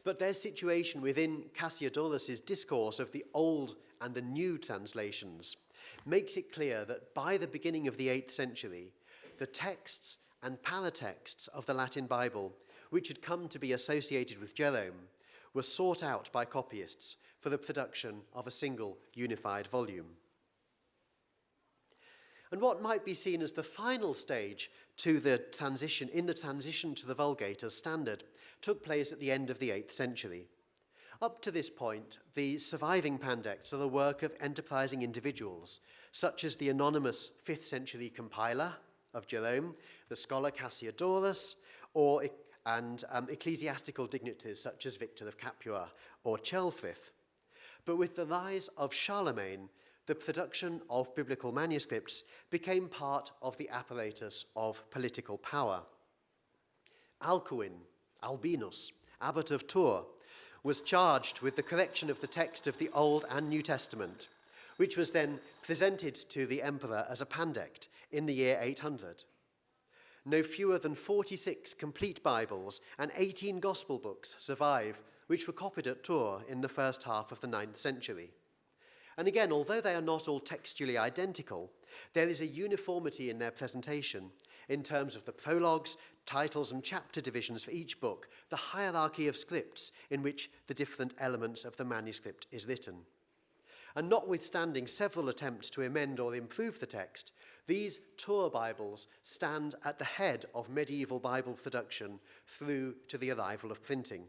But their situation within Cassiodorus' discourse of the old and the new translations makes it clear that by the beginning of the 8th century, the texts and paratexts of the Latin Bible, which had come to be associated with Jerome, were sought out by copyists for the production of a single unified volume. And what might be seen as the final stage to the transition to the Vulgate as standard took place at the end of the 8th century. Up to this point, the surviving pandects are the work of enterprising individuals, such as the anonymous 5th century compiler of Jerome, the scholar Cassiodorus, and ecclesiastical dignitaries such as Victor of Capua or Ceolfrith. But with the rise of Charlemagne, the production of biblical manuscripts became part of the apparatus of political power. Alcuin, Albinus, abbot of Tours, was charged with the correction of the text of the Old and New Testament, which was then presented to the emperor as a pandect in the year 800. No fewer than 46 complete Bibles and 18 gospel books survive, which were copied at Tours in the first half of the 9th century. And again, although they are not all textually identical, there is a uniformity in their presentation in terms of the prologues, titles, and chapter divisions for each book, the hierarchy of scripts in which the different elements of the manuscript is written. And notwithstanding several attempts to amend or improve the text, these Tours Bibles stand at the head of medieval Bible production through to the arrival of printing.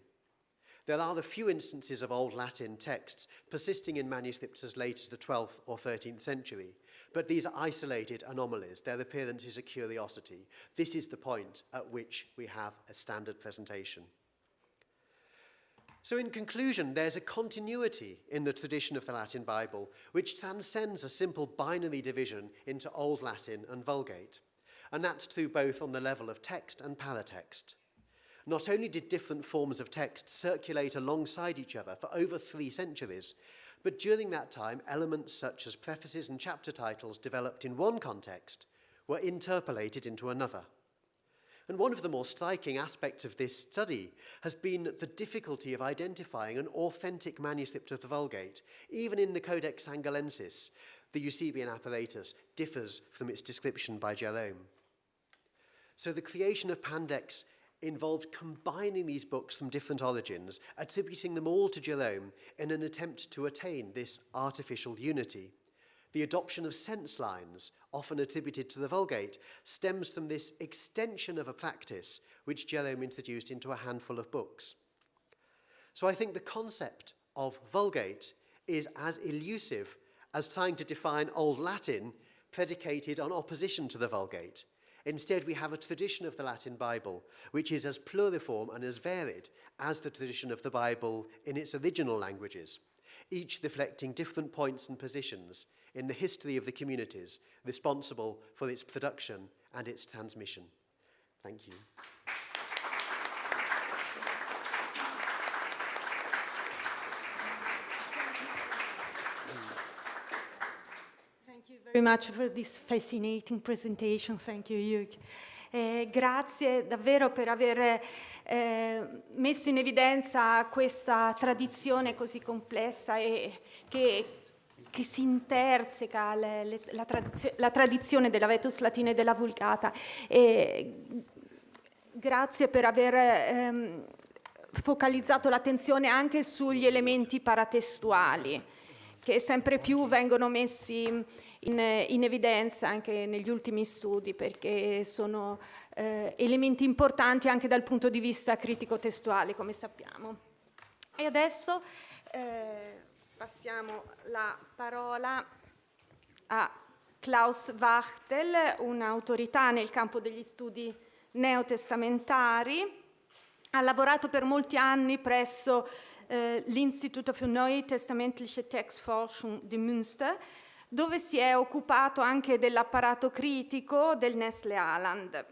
There are a few instances of Old Latin texts persisting in manuscripts as late as the 12th or 13th century, but these are isolated anomalies. Their appearance is a curiosity. This is the point at which we have a standard presentation. So in conclusion, there's a continuity in the tradition of the Latin Bible, which transcends a simple binary division into Old Latin and Vulgate. And that's true both on the level of text and paratext. Not only did different forms of text circulate alongside each other for over 3 centuries, but during that time, elements such as prefaces and chapter titles developed in one context were interpolated into another. And one of the more striking aspects of this study has been the difficulty of identifying an authentic manuscript of the Vulgate. Even in the Codex Angolensis, the Eusebian apparatus differs from its description by Jerome. So the creation of pandects involved combining these books from different origins, attributing them all to Jerome in an attempt to attain this artificial unity. The adoption of sense lines, often attributed to the Vulgate, stems from this extension of a practice which Jerome introduced into a handful of books. So I think the concept of Vulgate is as elusive as trying to define Old Latin predicated on opposition to the Vulgate. Instead, we have a tradition of the Latin Bible, which is as pluriform and as varied as the tradition of the Bible in its original languages, each reflecting different points and positions in the history of the communities responsible for its production and its transmission. Thank you. Thank you very much for this fascinating presentation. Thank you, Hugh. Grazie davvero per aver messo in evidenza questa tradizione così complessa e che si interseca la tradizione della Vetus Latina e della Vulgata. Grazie per aver focalizzato l'attenzione anche sugli elementi paratestuali, che sempre più vengono messi in evidenza anche negli ultimi studi, perché sono elementi importanti anche dal punto di vista critico-testuale, come sappiamo. E adesso passiamo la parola a Klaus Wachtel, un'autorità nel campo degli studi neotestamentari. Ha lavorato per molti anni presso l'Institut für Neutestamentliche Textforschung di Münster, dove si è occupato anche dell'apparato critico del Nestle Aland.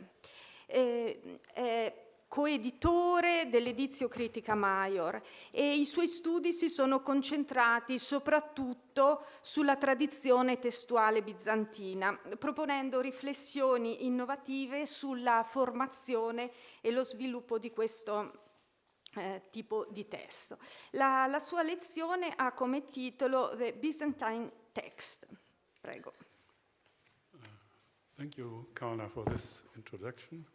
È coeditore dell'Editio Critica Maior e i suoi studi si sono concentrati soprattutto sulla tradizione testuale bizantina, proponendo riflessioni innovative sulla formazione e lo sviluppo di questo tipo di testo. La sua lezione ha come titolo The Byzantine Text. Prego. Thank you, Karna, for this introduction.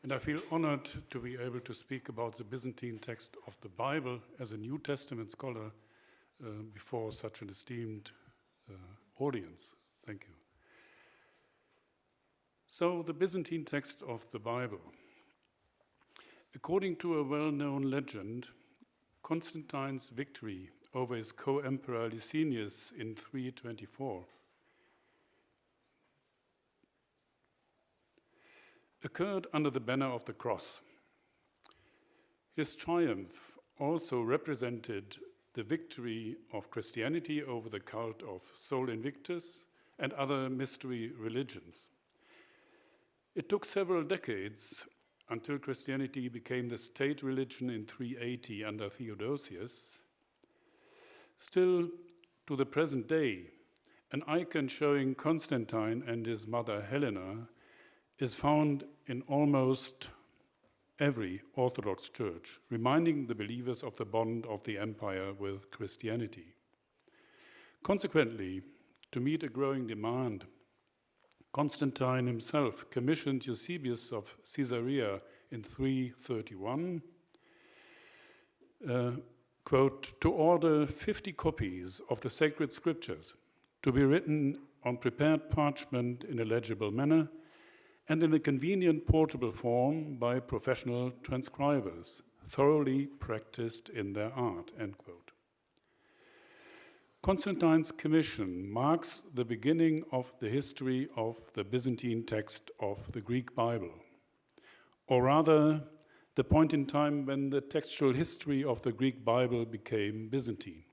And I feel honored to be able to speak about the Byzantine text of the Bible as a New Testament scholar before such an esteemed audience. Thank you. So, the Byzantine text of the Bible. According to a well-known legend, Constantine's victory over his co-emperor Licinius in 324 occurred under the banner of the cross. His triumph also represented the victory of Christianity over the cult of Sol Invictus and other mystery religions. It took several decades until Christianity became the state religion in 380 under Theodosius. Still, to the present day, an icon showing Constantine and his mother Helena is found in almost every Orthodox church, reminding the believers of the bond of the empire with Christianity. Consequently, to meet a growing demand, Constantine himself commissioned Eusebius of Caesarea in 331, quote, to order 50 copies of the sacred scriptures to be written on prepared parchment in a legible manner and in a convenient portable form by professional transcribers, thoroughly practiced in their art, end quote. Constantine's commission marks the beginning of the history of the Byzantine text of the Greek Bible, or rather, the point in time when the textual history of the Greek Bible became Byzantine.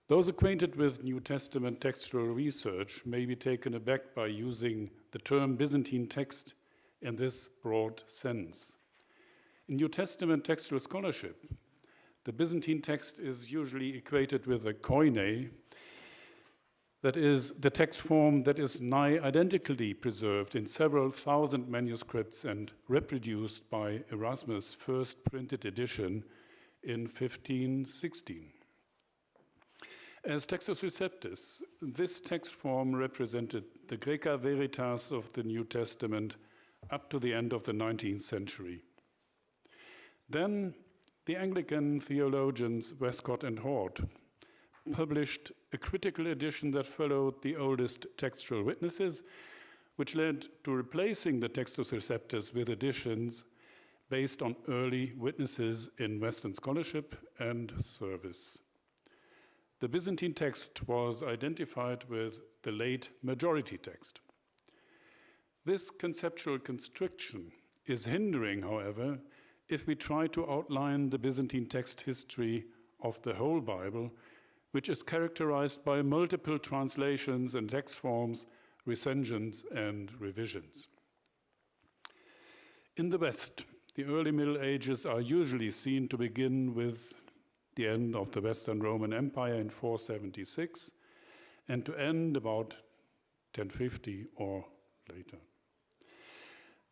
Those acquainted with New Testament textual research may be taken aback by using the term Byzantine text in this broad sense. In New Testament textual scholarship, the Byzantine text is usually equated with a koine, that is, the text form that is nigh identically preserved in several thousand manuscripts and reproduced by Erasmus' first printed edition in 1516. As Textus Receptus, this text form represented the Graeca Veritas of the New Testament up to the end of the 19th century. Then the Anglican theologians Westcott and Hort published a critical edition that followed the oldest textual witnesses, which led to replacing the Textus Receptus with editions based on early witnesses in Western scholarship and service. The Byzantine text was identified with the late majority text. This conceptual constriction is hindering, however, if we try to outline the Byzantine text history of the whole Bible, which is characterized by multiple translations and text forms, recensions, and revisions. In the West, the early Middle Ages are usually seen to begin with the end of the Western Roman Empire in 476 and to end about 1050 or later.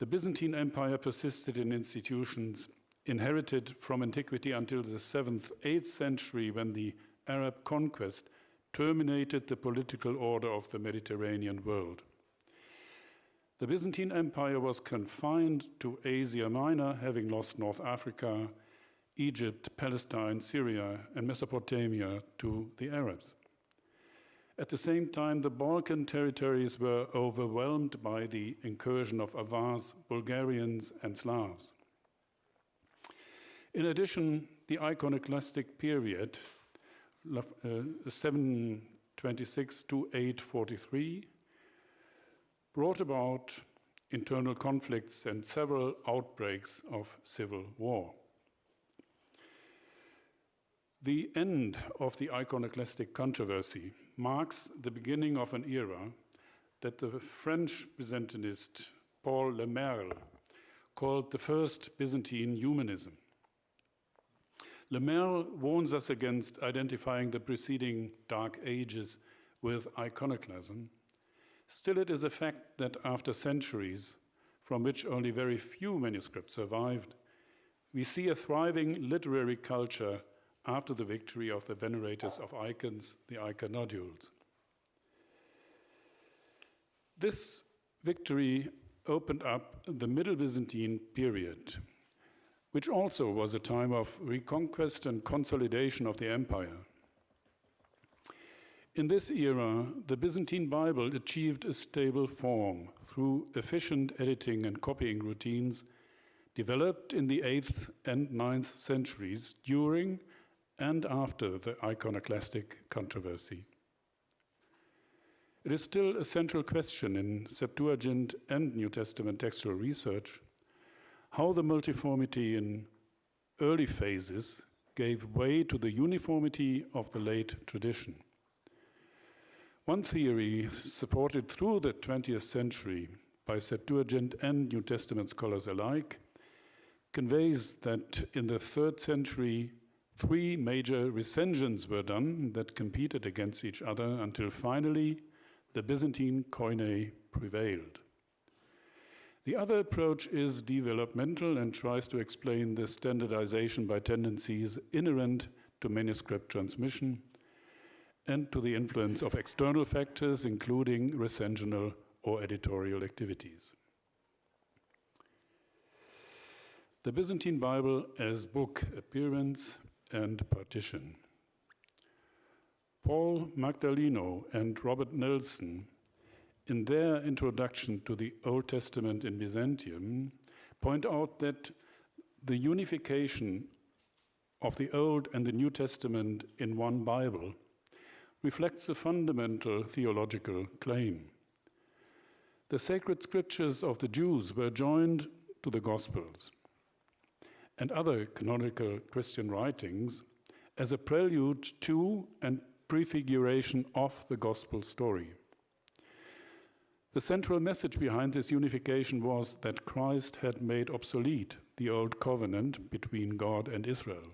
The Byzantine Empire persisted in institutions inherited from antiquity until the 7th, 8th century, when the Arab conquest terminated the political order of the Mediterranean world. The Byzantine Empire was confined to Asia Minor, having lost North Africa, Egypt, Palestine, Syria, and Mesopotamia to the Arabs. At the same time, the Balkan territories were overwhelmed by the incursion of Avars, Bulgarians, and Slavs. In addition, the iconoclastic period, 726 to 843, brought about internal conflicts and several outbreaks of civil war. The end of the iconoclastic controversy marks the beginning of an era that the French Byzantinist Paul Lemerle called the first Byzantine humanism. Lemerle warns us against identifying the preceding Dark Ages with iconoclasm. Still, it is a fact that after centuries, from which only very few manuscripts survived, we see a thriving literary culture after the victory of the venerators of icons, the iconodules. This victory opened up the Middle Byzantine period, which also was a time of reconquest and consolidation of the empire. In this era, the Byzantine Bible achieved a stable form through efficient editing and copying routines developed in the 8th and 9th centuries during and after the iconoclastic controversy. It is still a central question in Septuagint and New Testament textual research how the multiformity in early phases gave way to the uniformity of the late tradition. One theory, supported through the 20th century by Septuagint and New Testament scholars alike, conveys that in the 3rd century, 3 major recensions were done that competed against each other until finally the Byzantine Koine prevailed. The other approach is developmental and tries to explain the standardization by tendencies inherent to manuscript transmission and to the influence of external factors, including recensional or editorial activities. The Byzantine Bible as book appearance and partition. Paul Magdaleno and Robert Nelson, in their introduction to the Old Testament in Byzantium, point out that the unification of the Old and the New Testament in one Bible reflects a fundamental theological claim. The sacred scriptures of the Jews were joined to the Gospels and other canonical Christian writings as a prelude to and prefiguration of the Gospel story. The central message behind this unification was that Christ had made obsolete the old covenant between God and Israel.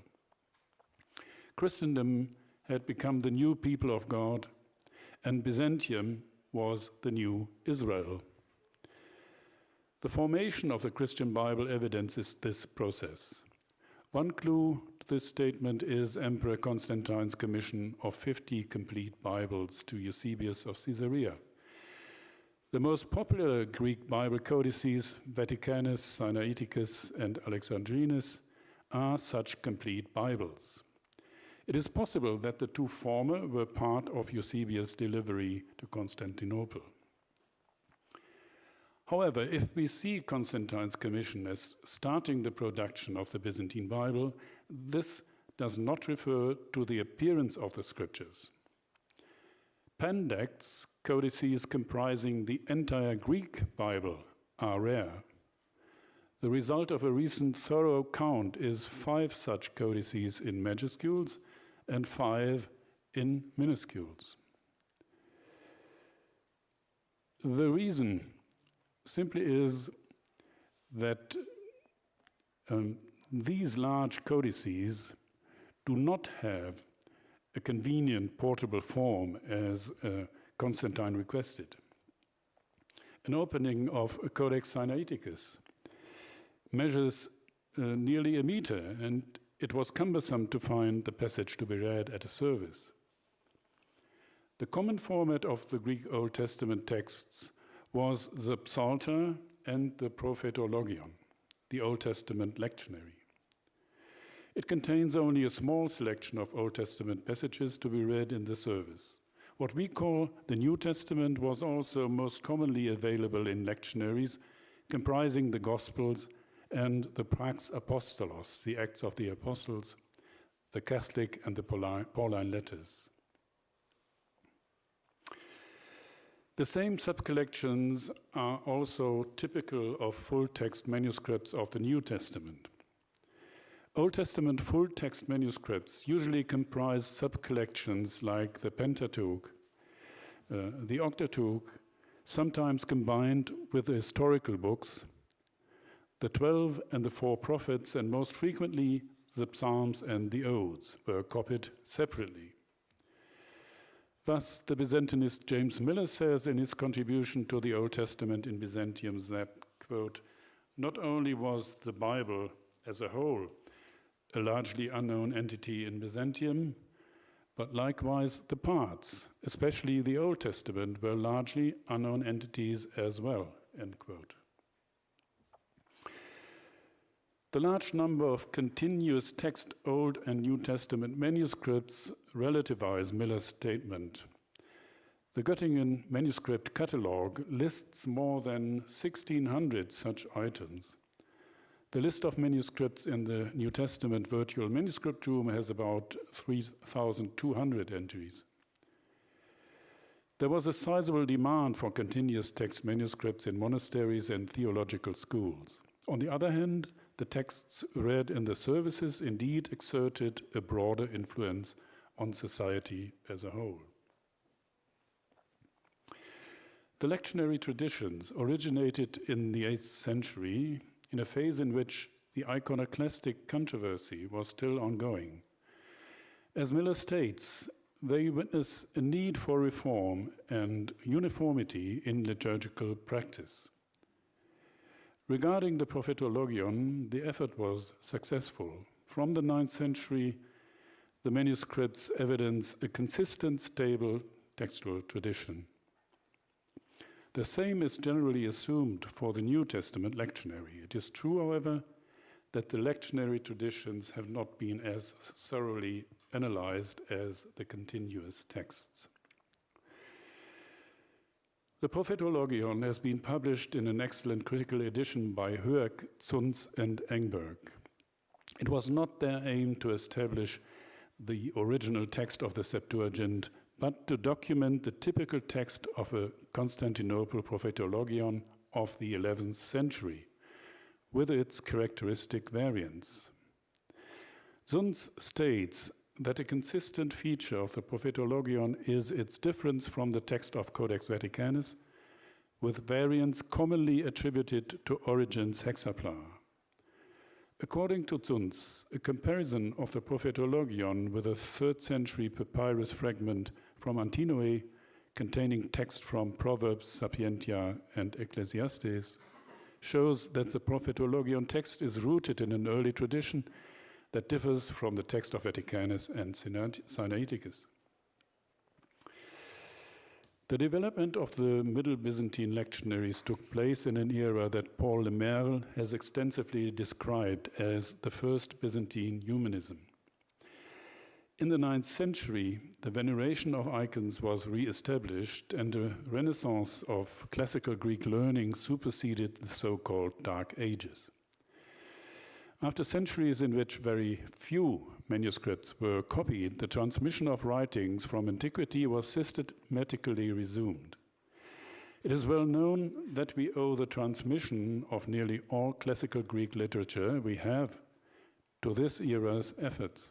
Christendom had become the new people of God, and Byzantium was the new Israel. The formation of the Christian Bible evidences this process. One clue to this statement is Emperor Constantine's commission of 50 complete Bibles to Eusebius of Caesarea. The most popular Greek Bible codices, Vaticanus, Sinaiticus, and Alexandrinus, are such complete Bibles. It is possible that the 2 former were part of Eusebius' delivery to Constantinople. However, if we see Constantine's commission as starting the production of the Byzantine Bible, this does not refer to the appearance of the scriptures. Pandects, codices comprising the entire Greek Bible, are rare. The result of a recent thorough count is 5 such codices in majuscules and 5 in minuscules. The reason simply is that these large codices do not have a convenient portable form as Constantine requested. An opening of a Codex Sinaiticus measures nearly a meter, and it was cumbersome to find the passage to be read at a service. The common format of the Greek Old Testament texts was the Psalter and the Prophetologion, the Old Testament lectionary. It contains only a small selection of Old Testament passages to be read in the service. What we call the New Testament was also most commonly available in lectionaries comprising the Gospels and the Prax Apostolos, the Acts of the Apostles, the Catholic and the Pauline letters. The same subcollections are also typical of full-text manuscripts of the New Testament. Old Testament full-text manuscripts usually comprise subcollections like the Pentateuch, the Octateuch, sometimes combined with the historical books, the 12 and the 4 prophets, and most frequently the Psalms and the Odes were copied separately. Thus, the Byzantinist James Miller says in his contribution to the Old Testament in Byzantium that, quote, not only was the Bible as a whole a largely unknown entity in Byzantium, but likewise the parts, especially the Old Testament, were largely unknown entities as well, end quote. The large number of continuous text Old and New Testament manuscripts relativize Miller's statement. The Göttingen manuscript catalogue lists more than 1,600 such items. The list of manuscripts in the New Testament Virtual Manuscript Room has about 3,200 entries. There was a sizable demand for continuous text manuscripts in monasteries and theological schools. On the other hand, the texts read in the services indeed exerted a broader influence on society as a whole. The lectionary traditions originated in the 8th century in a phase in which the iconoclastic controversy was still ongoing. As Miller states, they witness a need for reform and uniformity in liturgical practice. Regarding the Prophetologion, the effort was successful. From the 9th century, the manuscripts evidence a consistent, stable textual tradition. The same is generally assumed for the New Testament lectionary. It is true, however, that the lectionary traditions have not been as thoroughly analyzed as the continuous texts. The Prophetologion has been published in an excellent critical edition by Hoek, Zunz, and Engberg. It was not their aim to establish the original text of the Septuagint, but to document the typical text of a Constantinople Prophetologion of the 11th century, with its characteristic variants. Zunz states that a consistent feature of the Prophetologion is its difference from the text of Codex Vaticanus, with variants commonly attributed to Origen's hexaplar. According to Zunz, a comparison of the Prophetologion with a 3rd century papyrus fragment from Antinoe containing text from Proverbs, Sapientia, and Ecclesiastes shows that the Prophetologion text is rooted in an early tradition that differs from the text of Vaticanus and Sinaiticus. The development of the Middle Byzantine lectionaries took place in an era that Paul Le Merle has extensively described as the first Byzantine humanism. In the 9th century, the veneration of icons was re-established and a renaissance of classical Greek learning superseded the so-called Dark Ages. After centuries in which very few manuscripts were copied, the transmission of writings from antiquity was systematically resumed. It is well known that we owe the transmission of nearly all classical Greek literature we have to this era's efforts.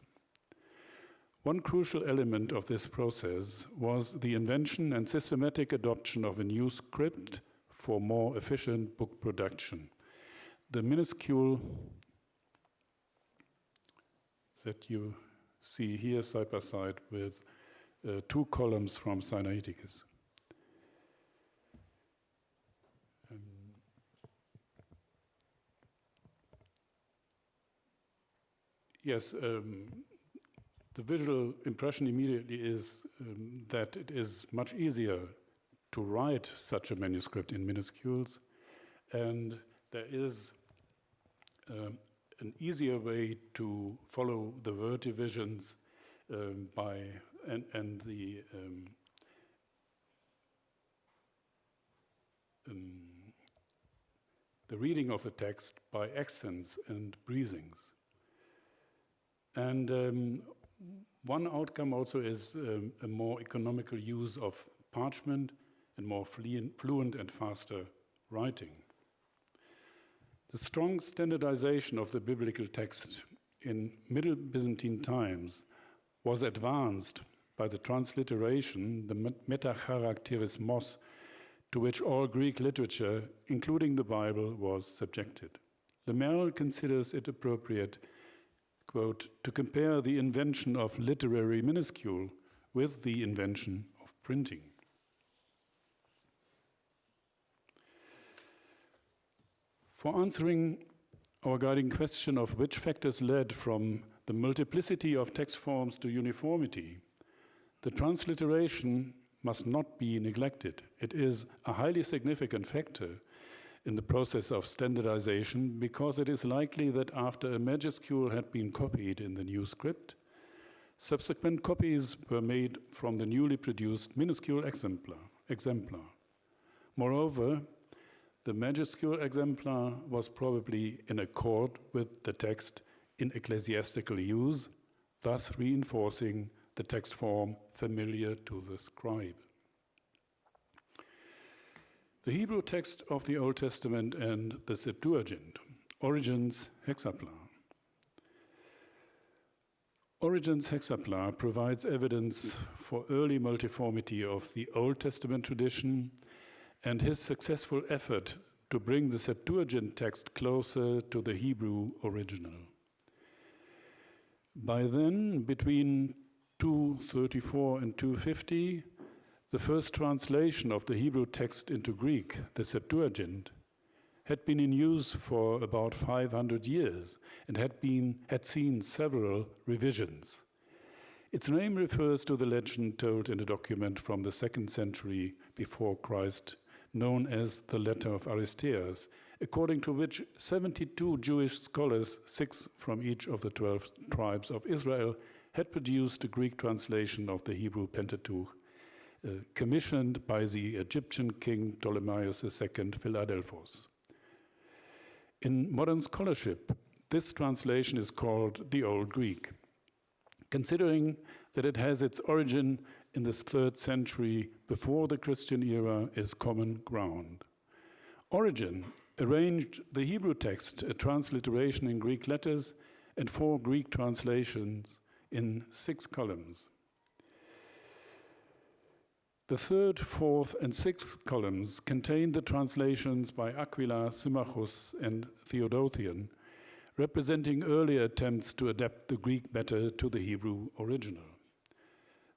One crucial element of this process was the invention and systematic adoption of a new script for more efficient book production. The minuscule that you see here side by side with 2 columns from Sinaiticus. Yes, the visual impression immediately is that it is much easier to write such a manuscript in minuscules, and there is an easier way to follow the word divisions and the reading of the text by accents and breathings. And one outcome also is a more economical use of parchment and more fluent and faster writing. The strong standardization of the biblical text in Middle Byzantine times was advanced by the transliteration, the metacharacterismos, to which all Greek literature, including the Bible, was subjected. Le Merle considers it appropriate, quote, to compare the invention of literary minuscule with the invention of printing. For answering our guiding question of which factors led from the multiplicity of text forms to uniformity, the transliteration must not be neglected. It is a highly significant factor in the process of standardization because it is likely that after a majuscule had been copied in the new script, subsequent copies were made from the newly produced minuscule exemplar. Moreover, the majuscule exemplar was probably in accord with the text in ecclesiastical use, thus reinforcing the text form familiar to the scribe. The Hebrew text of the Old Testament and the Septuagint, Origen's Hexapla. Origen's Hexapla provides evidence for early multiformity of the Old Testament tradition and his successful effort to bring the Septuagint text closer to the Hebrew original. By then, between 234 and 250, the first translation of the Hebrew text into Greek, the Septuagint, had been in use for about 500 years and had seen several revisions. Its name refers to the legend told in a document from the 2nd century before Christ, known as the Letter of Aristeas, according to which 72 Jewish scholars, 6 from each of the 12 tribes of Israel, had produced a Greek translation of the Hebrew Pentateuch, commissioned by the Egyptian king Ptolemaeus II Philadelphos. In modern scholarship, this translation is called the Old Greek, considering that it has its origin in the 3rd century before the Christian era is common ground. Origen arranged the Hebrew text, a transliteration in Greek letters, and 4 Greek translations in 6 columns. The 3rd, 4th, and 6th columns contain the translations by Aquila, Symmachus, and Theodotion, representing earlier attempts to adapt the Greek matter to the Hebrew original.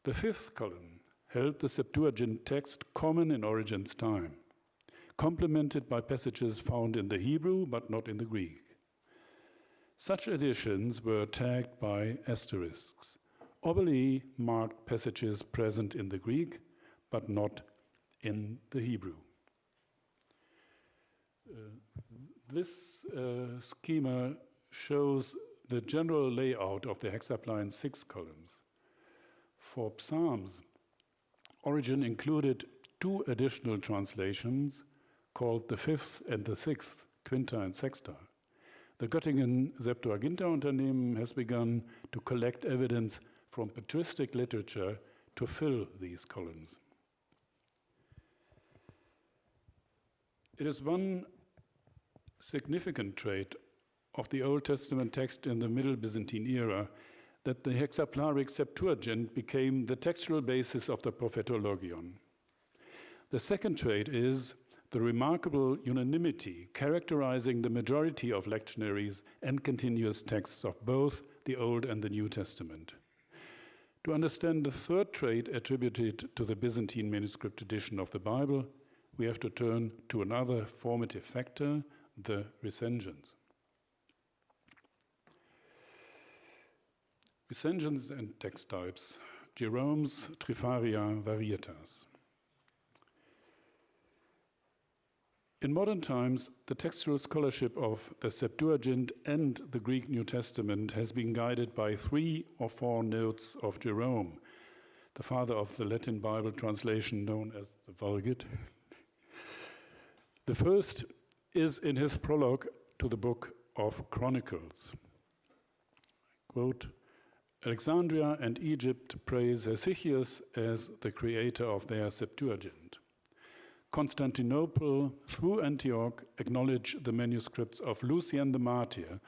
The 5th column held the Septuagint text common in Origen's time, complemented by passages found in the Hebrew but not in the Greek. Such additions were tagged by asterisks, obly marked passages present in the Greek but not in the Hebrew. This schema shows the general layout of the hexapla in 6 columns. For Psalms, Origen included 2 additional translations called the 5th and the 6th, Quinta and Sexta. The Göttingen Septuaginta-Unternehmen has begun to collect evidence from patristic literature to fill these columns. It is one significant trait of the Old Testament text in the Middle Byzantine era that the hexaplaric Septuagint became the textual basis of the Prophetologion. The second trait is the remarkable unanimity characterizing the majority of lectionaries and continuous texts of both the Old and the New Testament. To understand the third trait attributed to the Byzantine manuscript tradition of the Bible, we have to turn to another formative factor, the recensions. Recensions and text types, Jerome's Trifaria Varietas. In modern times, the textual scholarship of the Septuagint and the Greek New Testament has been guided by 3 or 4 notes of Jerome, the father of the Latin Bible translation known as the Vulgate. The first is in his prologue to the book of Chronicles. Quote, Alexandria and Egypt praise Hesychius as the creator of their Septuagint. Constantinople, through Antioch, acknowledge the manuscripts of Lucian the Martyr.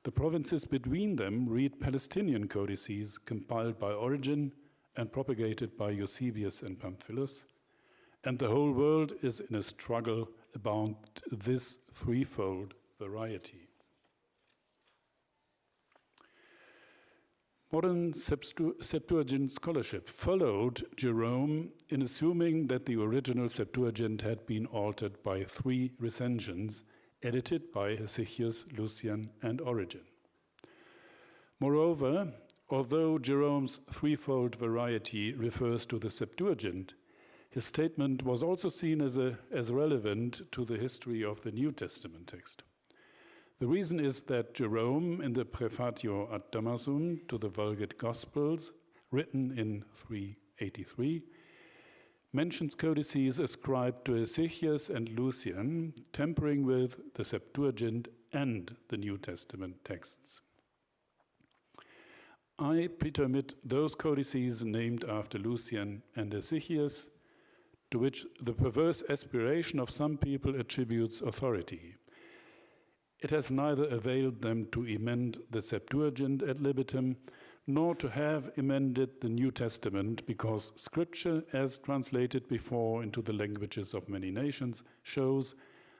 The provinces between them read Palestinian codices compiled by Origen and propagated by Eusebius and Pamphilus, and the whole world is in a struggle about this threefold variety. Modern Septuagint scholarship followed Jerome in assuming that the original Septuagint had been altered by 3 recensions edited by Hesychius, Lucian, and Origen. Moreover, although Jerome's threefold variety refers to the Septuagint, his statement was also seen as relevant to the history of the New Testament text. The reason is that Jerome, in the Prefatio ad Damasum to the Vulgate Gospels, written in 383, mentions codices ascribed to Hesychius and Lucian, tampering with the Septuagint and the New Testament texts. I pretermit those codices named after Lucian and Hesychius to which the perverse aspiration of some people attributes authority. It has neither availed them to amend the Septuagint ad libitum, nor to have amended the New Testament, because Scripture, as translated before into the languages of many nations, shows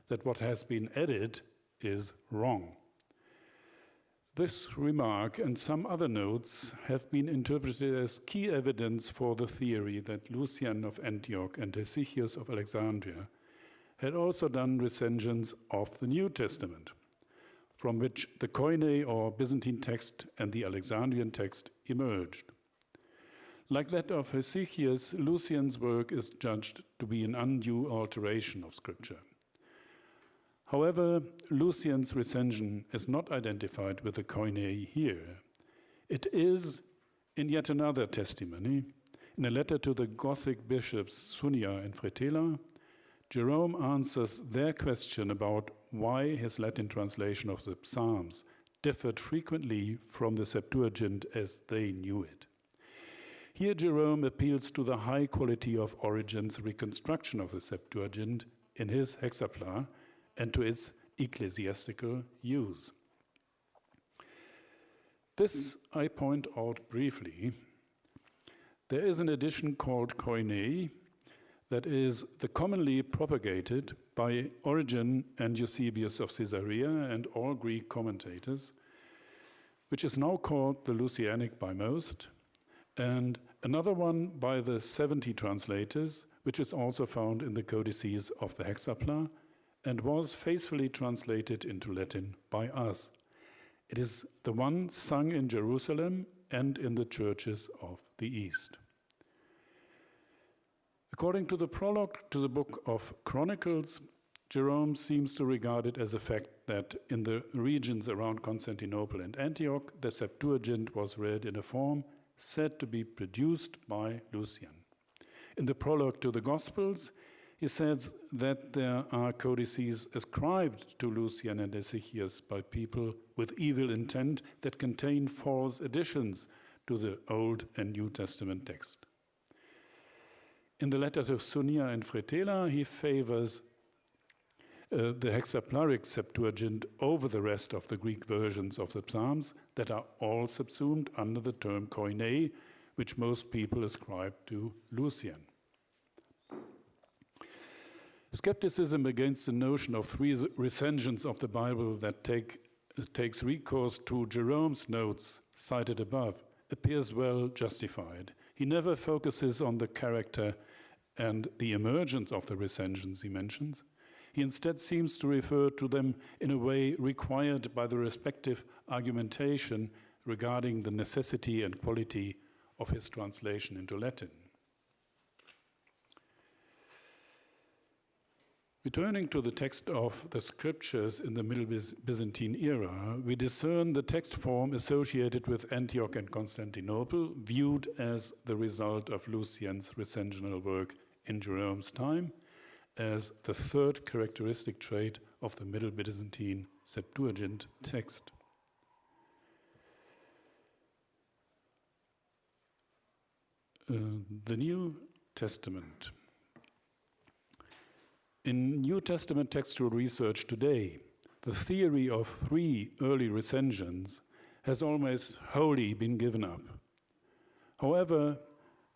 that what has been added is wrong. This remark and some other notes have been interpreted as key evidence for the theory that Lucian of Antioch and Hesychius of Alexandria had also done recensions of the New Testament, from which the Koine or Byzantine text and the Alexandrian text emerged. Like that of Hesychius, Lucian's work is judged to be an undue alteration of Scripture. However, Lucian's recension is not identified with the Koine here. It is in yet another testimony, in a letter to the Gothic bishops Sunia and Fretela. Jerome answers their question about why his Latin translation of the Psalms differed frequently from the Septuagint as they knew it. Here Jerome appeals to the high quality of Origen's reconstruction of the Septuagint in his hexapla and to its ecclesiastical use. This I point out briefly. There is an edition called Koine, that is the commonly propagated by Origen and Eusebius of Caesarea and all Greek commentators, which is now called the Lucianic by most, and another one by the 70 translators, which is also found in the codices of the Hexapla and was faithfully translated into Latin by us. It is the one sung in Jerusalem and in the churches of the East. According to the prologue to the book of Chronicles, Jerome seems to regard it as a fact that in the regions around Constantinople and Antioch, the Septuagint was read in a form said to be produced by Lucian. In the prologue to the Gospels, he says that there are codices ascribed to Lucian and Hesychius by people with evil intent that contain false additions to the Old and New Testament text. In the letter to Sunia and Fretela, he favors the hexaplaric Septuagint over the rest of the Greek versions of the Psalms that are all subsumed under the term Koine, which most people ascribe to Lucian. Skepticism against the notion of three recensions of the Bible that takes recourse to Jerome's notes cited above appears well justified. He never focuses on the character and the emergence of the recensions he mentions. He instead seems to refer to them in a way required by the respective argumentation regarding the necessity and quality of his translation into Latin. Returning to the text of the scriptures in the Middle Byzantine era, we discern the text form associated with Antioch and Constantinople, viewed as the result of Lucian's recensional work in Jerome's time, as the third characteristic trait of the Middle Byzantine Septuagint text. The New Testament. In New Testament textual research today, the theory of three early recensions has almost wholly been given up. However,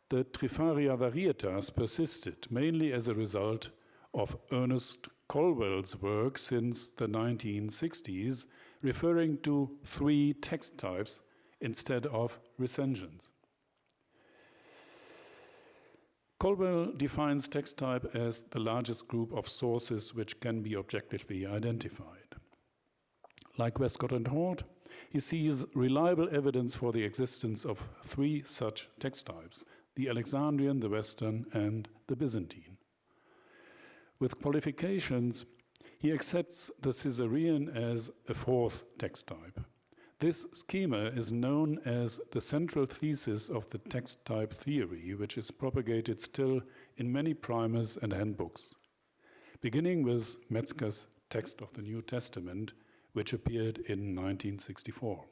the Trifaria Varietas persisted, mainly as a result of Ernest Colwell's work since the 1960s, referring to three text types instead of recensions. Colwell defines text type as the largest group of sources which can be objectively identified. Like Westcott and Hort, he sees reliable evidence for the existence of three such text types: the Alexandrian, the Western, and the Byzantine. With qualifications, he accepts the Caesarean as a fourth text type. This schema is known as the central thesis of the text type theory, which is propagated still in many primers and handbooks, beginning with Metzger's Text of the New Testament, which appeared in 1964.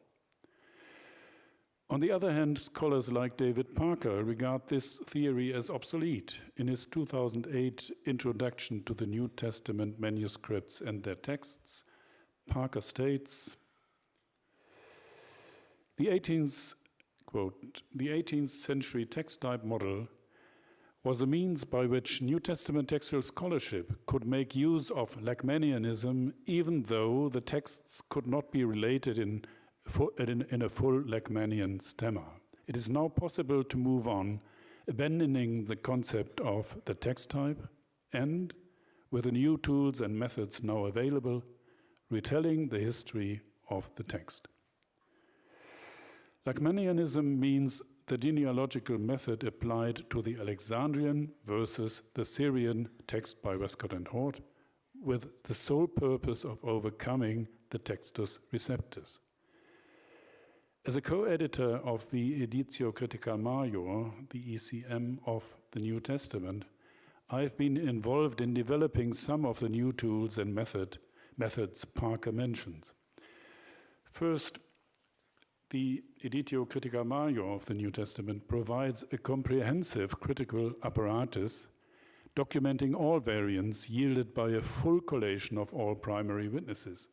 On the other hand, scholars like David Parker regard this theory as obsolete. In his 2008 Introduction to the New Testament Manuscripts and Their Texts, Parker states, the 18th century text type model was a means by which New Testament textual scholarship could make use of Lachmanianism, even though the texts could not be related in a full Lachmanian stemma. It is now possible to move on, abandoning the concept of the text type and, with the new tools and methods now available, retelling the history of the text. Lachmanianism means the genealogical method applied to the Alexandrian versus the Syrian text by Westcott and Hort, with the sole purpose of overcoming the textus receptus. As a co-editor of the Editio Critica Major, the ECM of the New Testament, I've been involved in developing some of the new tools and methods Parker mentions. First, the Editio Critica Major of the New Testament provides a comprehensive critical apparatus documenting all variants yielded by a full collation of all primary witnesses.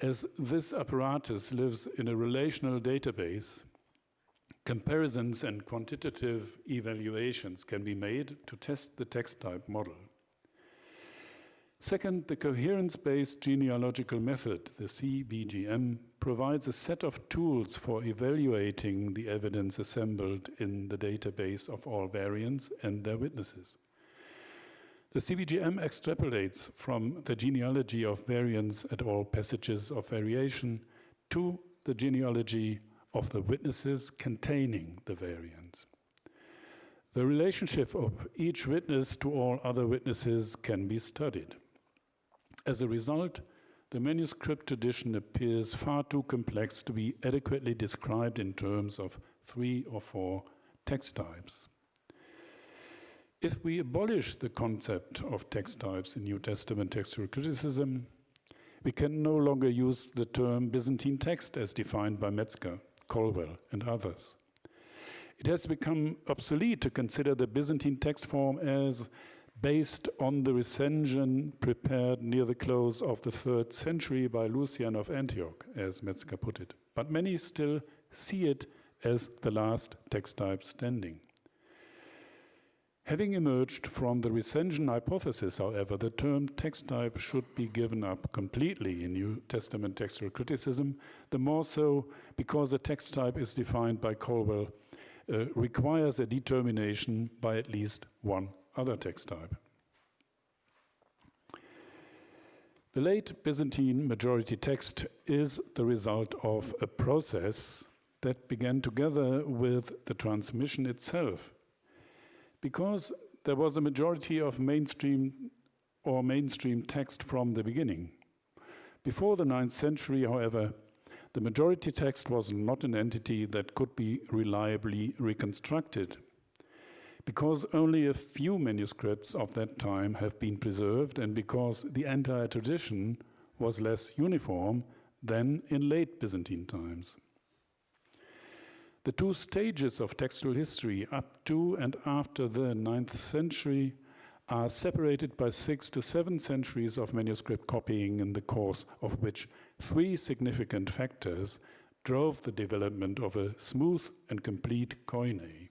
As this apparatus lives in a relational database, comparisons and quantitative evaluations can be made to test the text type model. Second, the coherence-based genealogical method, the CBGM, provides a set of tools for evaluating the evidence assembled in the database of all variants and their witnesses. The CBGM extrapolates from the genealogy of variants at all passages of variation to the genealogy of the witnesses containing the variant. The relationship of each witness to all other witnesses can be studied. As a result, the manuscript tradition appears far too complex to be adequately described in terms of 3 or 4 text types. If we abolish the concept of text types in New Testament textual criticism, we can no longer use the term Byzantine text as defined by Metzger, Colwell, and others. It has become obsolete to consider the Byzantine text form as based on the recension prepared near the close of the 3rd century by Lucian of Antioch, as Metzger put it. But many still see it as the last text type standing. Having emerged from the recension hypothesis, however, the term text type should be given up completely in New Testament textual criticism, the more so because a text type is defined by Colwell, requires a determination by at least one other text type. The late Byzantine majority text is the result of a process that began together with the transmission itself, because there was a majority of mainstream text from the beginning. Before the 9th century, however, the majority text was not an entity that could be reliably reconstructed, because only a few manuscripts of that time have been preserved and because the entire tradition was less uniform than in late Byzantine times. The 2 stages of textual history up to and after the 9th century are separated by 6 to 7 centuries of manuscript copying, in the course of which 3 significant factors drove the development of a smooth and complete koine.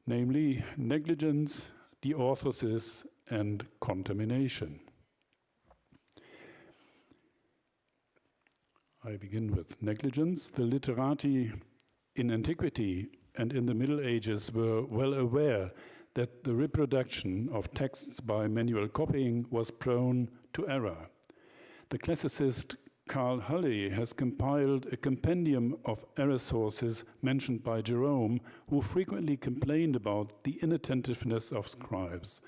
Namely, negligence, deorthosis, and contamination. I begin with negligence. The literati in antiquity and in the Middle Ages were well aware that the reproduction of texts by manual copying was prone to error. The classicist Karl Halle has compiled a compendium of error sources mentioned by Jerome, who frequently complained about the inattentiveness of scribes.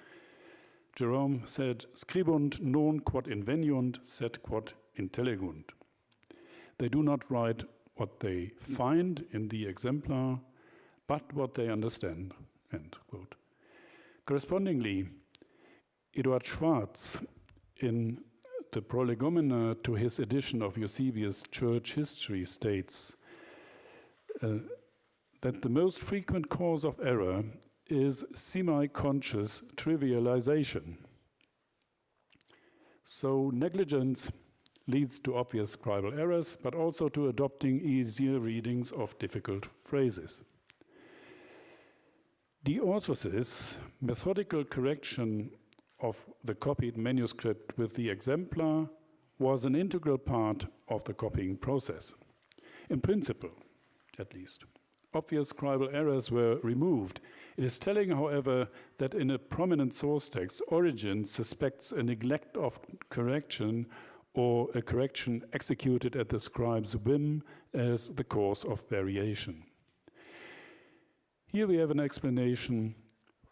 Jerome said, "Scribunt non quod inveniunt, sed quod intellegunt." They do not write what they find in the exemplar, but what they understand, end quote. Correspondingly, Eduard Schwarz, in the prolegomena to his edition of Eusebius' church history states that the most frequent cause of error is semi-conscious trivialization. So negligence leads to obvious scribal errors, but also to adopting easier readings of difficult phrases. Deorthosis, methodical correction of the copied manuscript with the exemplar, was an integral part of the copying process. In principle, at least. Obvious scribal errors were removed. It is telling, however, that in a prominent source text, Origen suspects a neglect of correction or a correction executed at the scribe's whim as the cause of variation. Here we have an explanation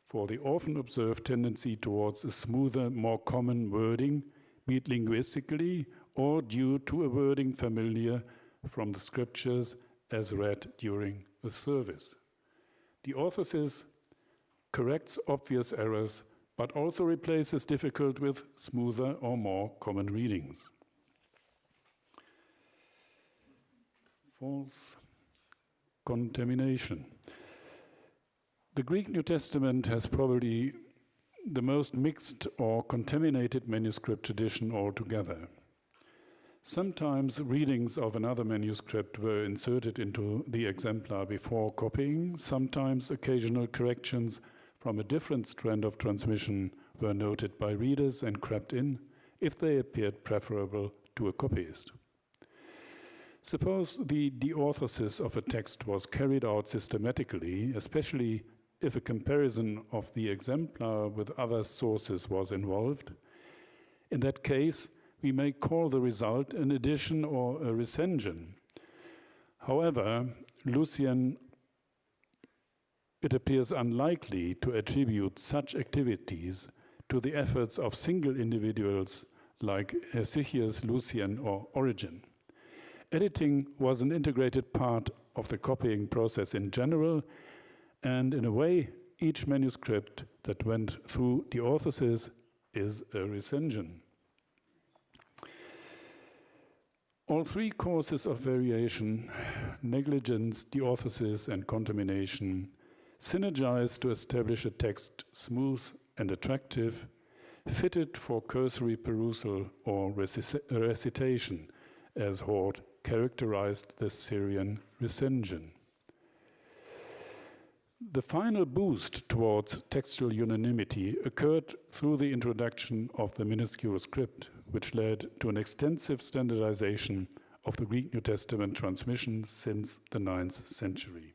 for the often observed tendency towards a smoother, more common wording, be it linguistically or due to a wording familiar from the scriptures as read during the service. Deorthosis corrects obvious errors, but also replaces difficult with smoother or more common readings. Fourth, contamination. The Greek New Testament has probably the most mixed or contaminated manuscript tradition altogether. Sometimes readings of another manuscript were inserted into the exemplar before copying. Sometimes occasional corrections from a different strand of transmission were noted by readers and crept in if they appeared preferable to a copyist. Suppose the deorthosis of a text was carried out systematically, especially if a comparison of the exemplar with other sources was involved. In that case, we may call the result an addition or a recension. However, Lucian, it appears unlikely to attribute such activities to the efforts of single individuals like Hesychius, Lucian, or Origen. Editing was an integrated part of the copying process in general, and in a way, each manuscript that went through deorthosis is a recension. All three causes of variation, negligence, deorthosis, and contamination, synergize to establish a text smooth and attractive, fitted for cursory perusal or recitation, as Hort characterized the Syrian recension. The final boost towards textual unanimity occurred through the introduction of the minuscule script, which led to an extensive standardization of the Greek New Testament transmission since the 9th century.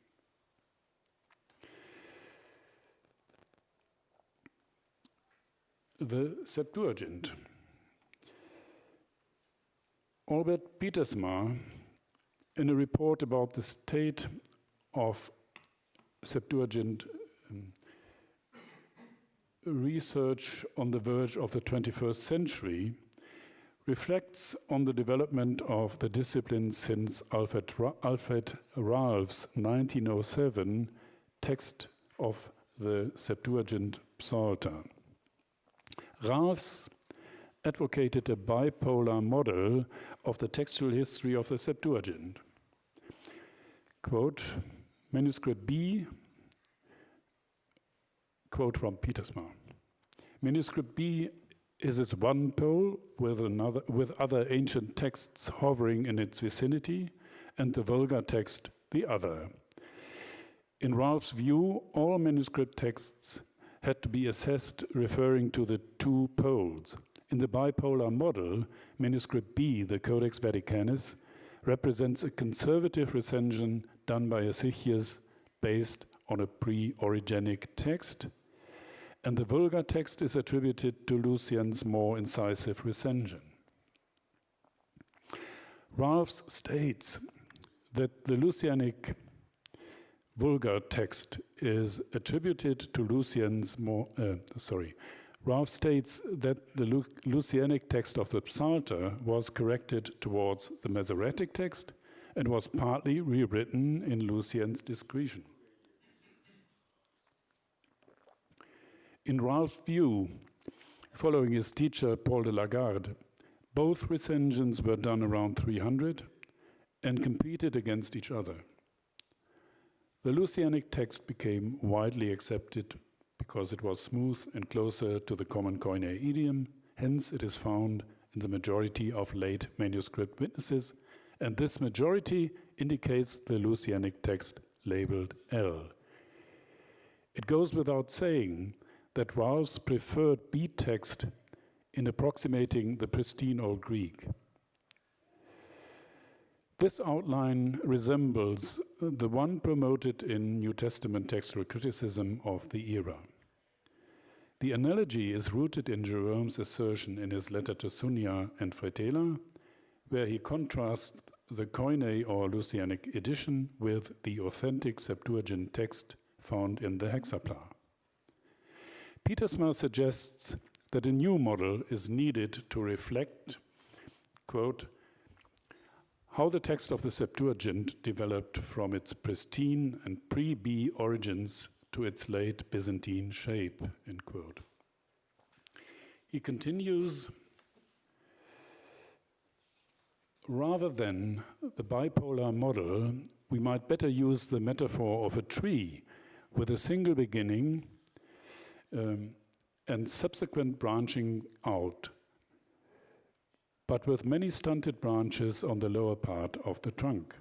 The Septuagint. Albert Pietersma, in a report about the state of Septuagint research on the verge of the 21st century, reflects on the development of the discipline since Alfred Ralph's 1907 text of the Septuagint Psalter. Ralphs advocated a bipolar model of the textual history of the Septuagint. Quote, Manuscript B, quote from Pietersma, Manuscript B is its one pole with other ancient texts hovering in its vicinity, and the Vulgate text the other. In Ralph's view, all manuscript texts had to be assessed referring to the two poles. In the bipolar model, Manuscript B, the Codex Vaticanus, represents a conservative recension done by Hesychius based on a pre-Origenic text, and the Vulgate text is attributed to Lucian's more incisive recension. Ralphs states that the Lucianic Vulgate text is attributed to Lucian's more, Ralph states that the Lucianic text of the Psalter was corrected towards the Masoretic text and was partly rewritten in Lucian's discretion. In Ralph's view, following his teacher Paul de Lagarde, Both recensions were done around 300 and competed against each other. The Lxxii text became widely accepted because it was smooth and closer to the common Koine idiom. Hence, it is found in the majority of late manuscript witnesses, and this majority indicates the Lxxii text labeled L. It goes without saying that Ralphs preferred B text in approximating the pristine Old Greek. This outline resembles the one promoted in New Testament textual criticism of the era. The analogy is rooted in Jerome's assertion in his letter to Sunia and Fretela, where he contrasts the Koine or Lxxii edition with the authentic Septuagint text found in the Hexapla. Pietersma suggests that a new model is needed to reflect, quote, how the text of the Septuagint developed from its pristine and pre-B origins to its late Byzantine shape, end quote. He continues, rather than the bipolar model, we might better use the metaphor of a tree with a single beginning and subsequent branching out, but with many stunted branches on the lower part of the trunk,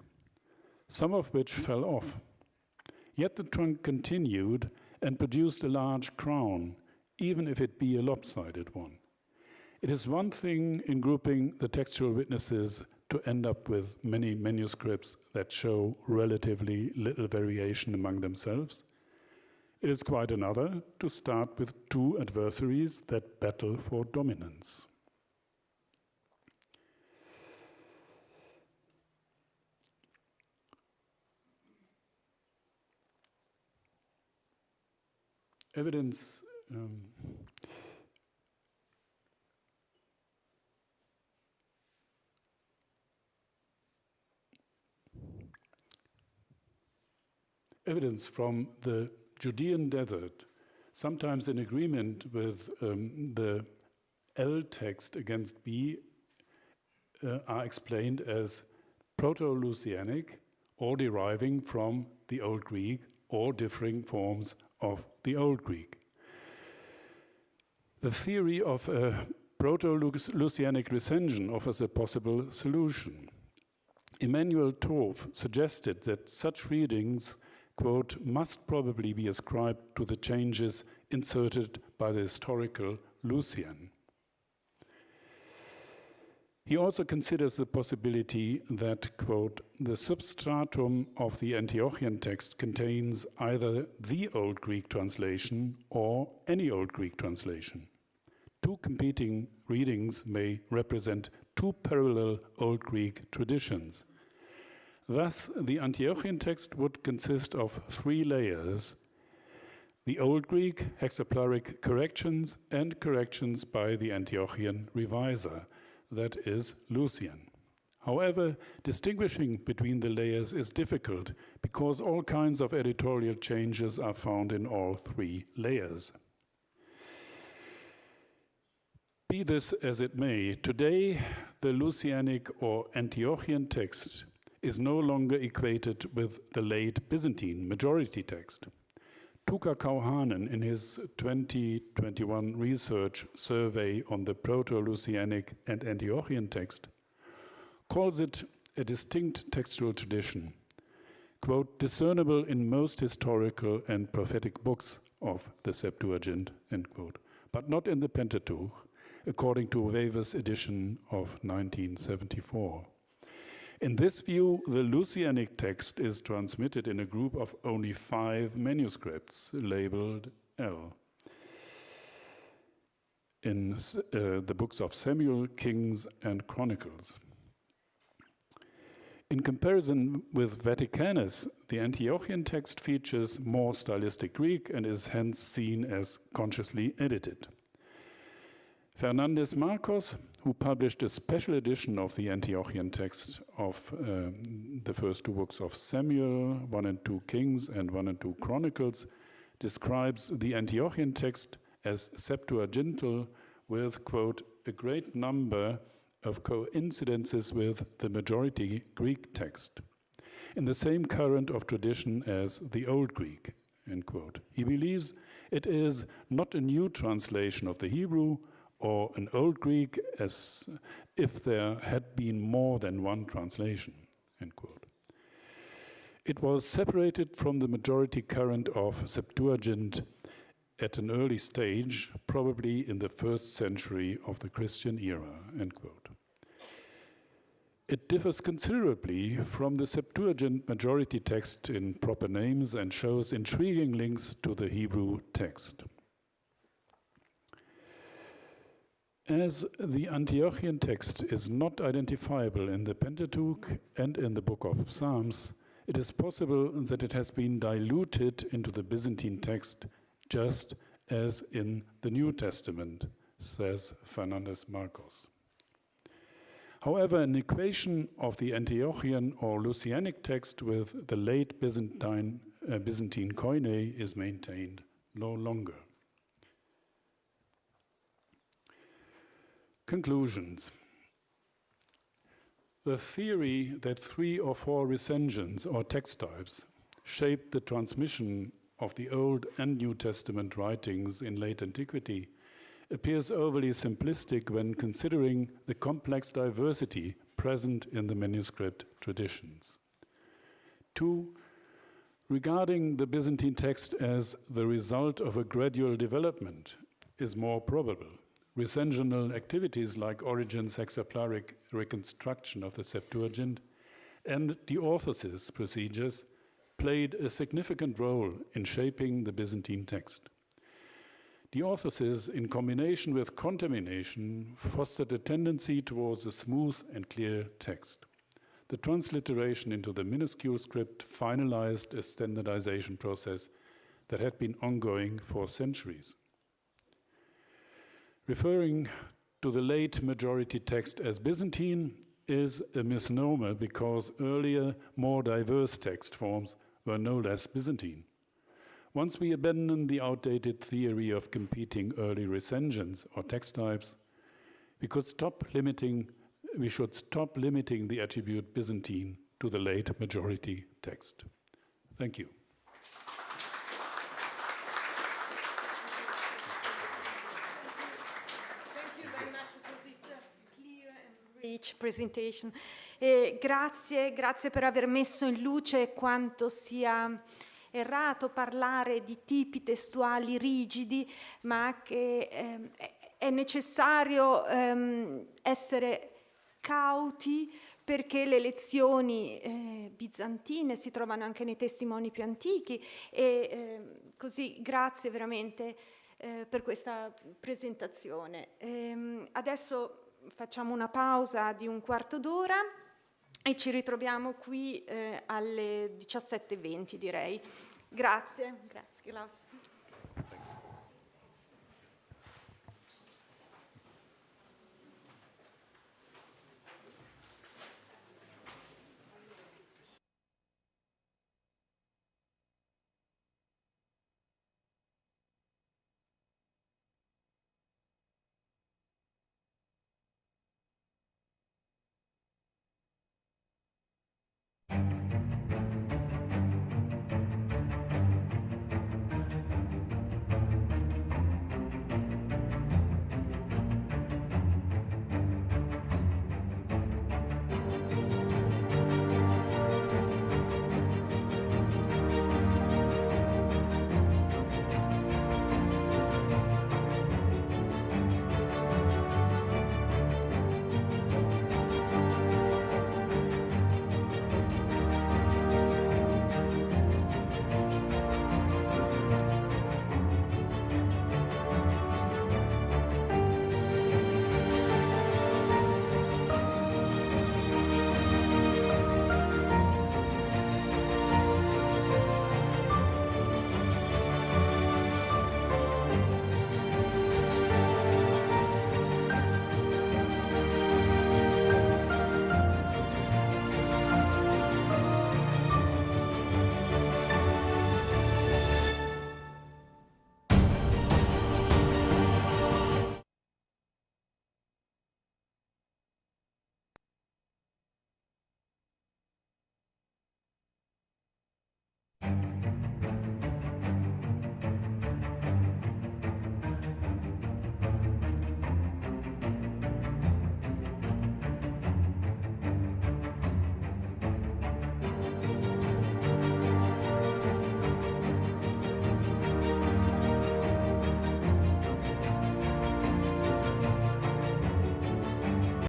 some of which fell off. Yet the trunk continued and produced a large crown, even if it be a lopsided one. It is one thing in grouping the textual witnesses to end up with many manuscripts that show relatively little variation among themselves. It is quite another to start with two adversaries that battle for dominance. Evidence from the Judean desert, sometimes in agreement with the L text against B, are explained as Proto-Lxxii or deriving from the Old Greek or differing forms of the Old Greek. The theory of a Proto-Lxxii recension offers a possible solution. Emmanuel Torf suggested that such readings, quote, must probably be ascribed to the changes inserted by the historical Lucian. He also considers the possibility that, quote, the substratum of the Antiochian text contains either the Old Greek translation or any Old Greek translation. Two competing readings may represent two parallel Old Greek traditions. Thus, the Antiochian text would consist of three layers: the Old Greek hexaplaric corrections and corrections by the Antiochian reviser, that is, Lucian. However, distinguishing between the layers is difficult because all kinds of editorial changes are found in all three layers. Be this as it may, today the Lucianic or Antiochian text is no longer equated with the late Byzantine majority text. Tuka Kauhanen, in his 2021 research survey on the Proto-Lucianic and Antiochian text, calls it a distinct textual tradition, quote, discernible in most historical and prophetic books of the Septuagint, end quote, but not in the Pentateuch, according to Wever's edition of 1974. In this view, the Lucianic text is transmitted in a group of only 5 manuscripts labeled L. in the books of Samuel, Kings, and Chronicles. In comparison with Vaticanus, the Antiochian text features more stylistic Greek and is hence seen as consciously edited. Fernandez Marcos, who published a special edition of the Antiochian text of the first 2 books of Samuel, 1 and 2 Kings, and 1 and 2 Chronicles, describes the Antiochian text as Septuagintal with, quote, a great number of coincidences with the majority Greek text, in the same current of tradition as the Old Greek, end quote. He believes it is not a new translation of the Hebrew or an Old Greek as if there had been more than one translation, end quote. It was separated from the majority current of Septuagint at an early stage, probably in the 1st century of the Christian era, end quote. It differs considerably from the Septuagint majority text in proper names and shows intriguing links to the Hebrew text. As the Antiochian text is not identifiable in the Pentateuch and in the Book of Psalms, it is possible that it has been diluted into the Byzantine text just as in the New Testament, says Fernandez Marcos. However, an equation of the Antiochian or Lucianic text with the late Byzantine Koine is maintained no longer. Conclusions. The theory that 3 or 4 recensions or text types shaped the transmission of the Old and New Testament writings in late antiquity appears overly simplistic when considering the complex diversity present in the manuscript traditions. 2, regarding the Byzantine text as the result of a gradual development is more probable. Recensional activities like Origen's exemplaric reconstruction of the Septuagint and the orthosis procedures played a significant role in shaping the Byzantine text. The orthosis, in combination with contamination, fostered a tendency towards a smooth and clear text. The transliteration into the minuscule script finalized a standardization process that had been ongoing for centuries. Referring to the late majority text as Byzantine is a misnomer because earlier, more diverse text forms were no less Byzantine. Once we abandon the outdated theory of competing early recensions or text types, we should stop limiting the attribute Byzantine to the late majority text. Thank you. Rich presentation. Grazie per aver messo in luce quanto sia errato parlare di tipi testuali rigidi, ma che è necessario essere cauti perché le lezioni bizantine si trovano anche nei testimoni più antichi e così grazie veramente per questa presentazione. Adesso facciamo una pausa di un quarto d'ora e ci ritroviamo qui alle 17:20 direi. Grazie Klaus.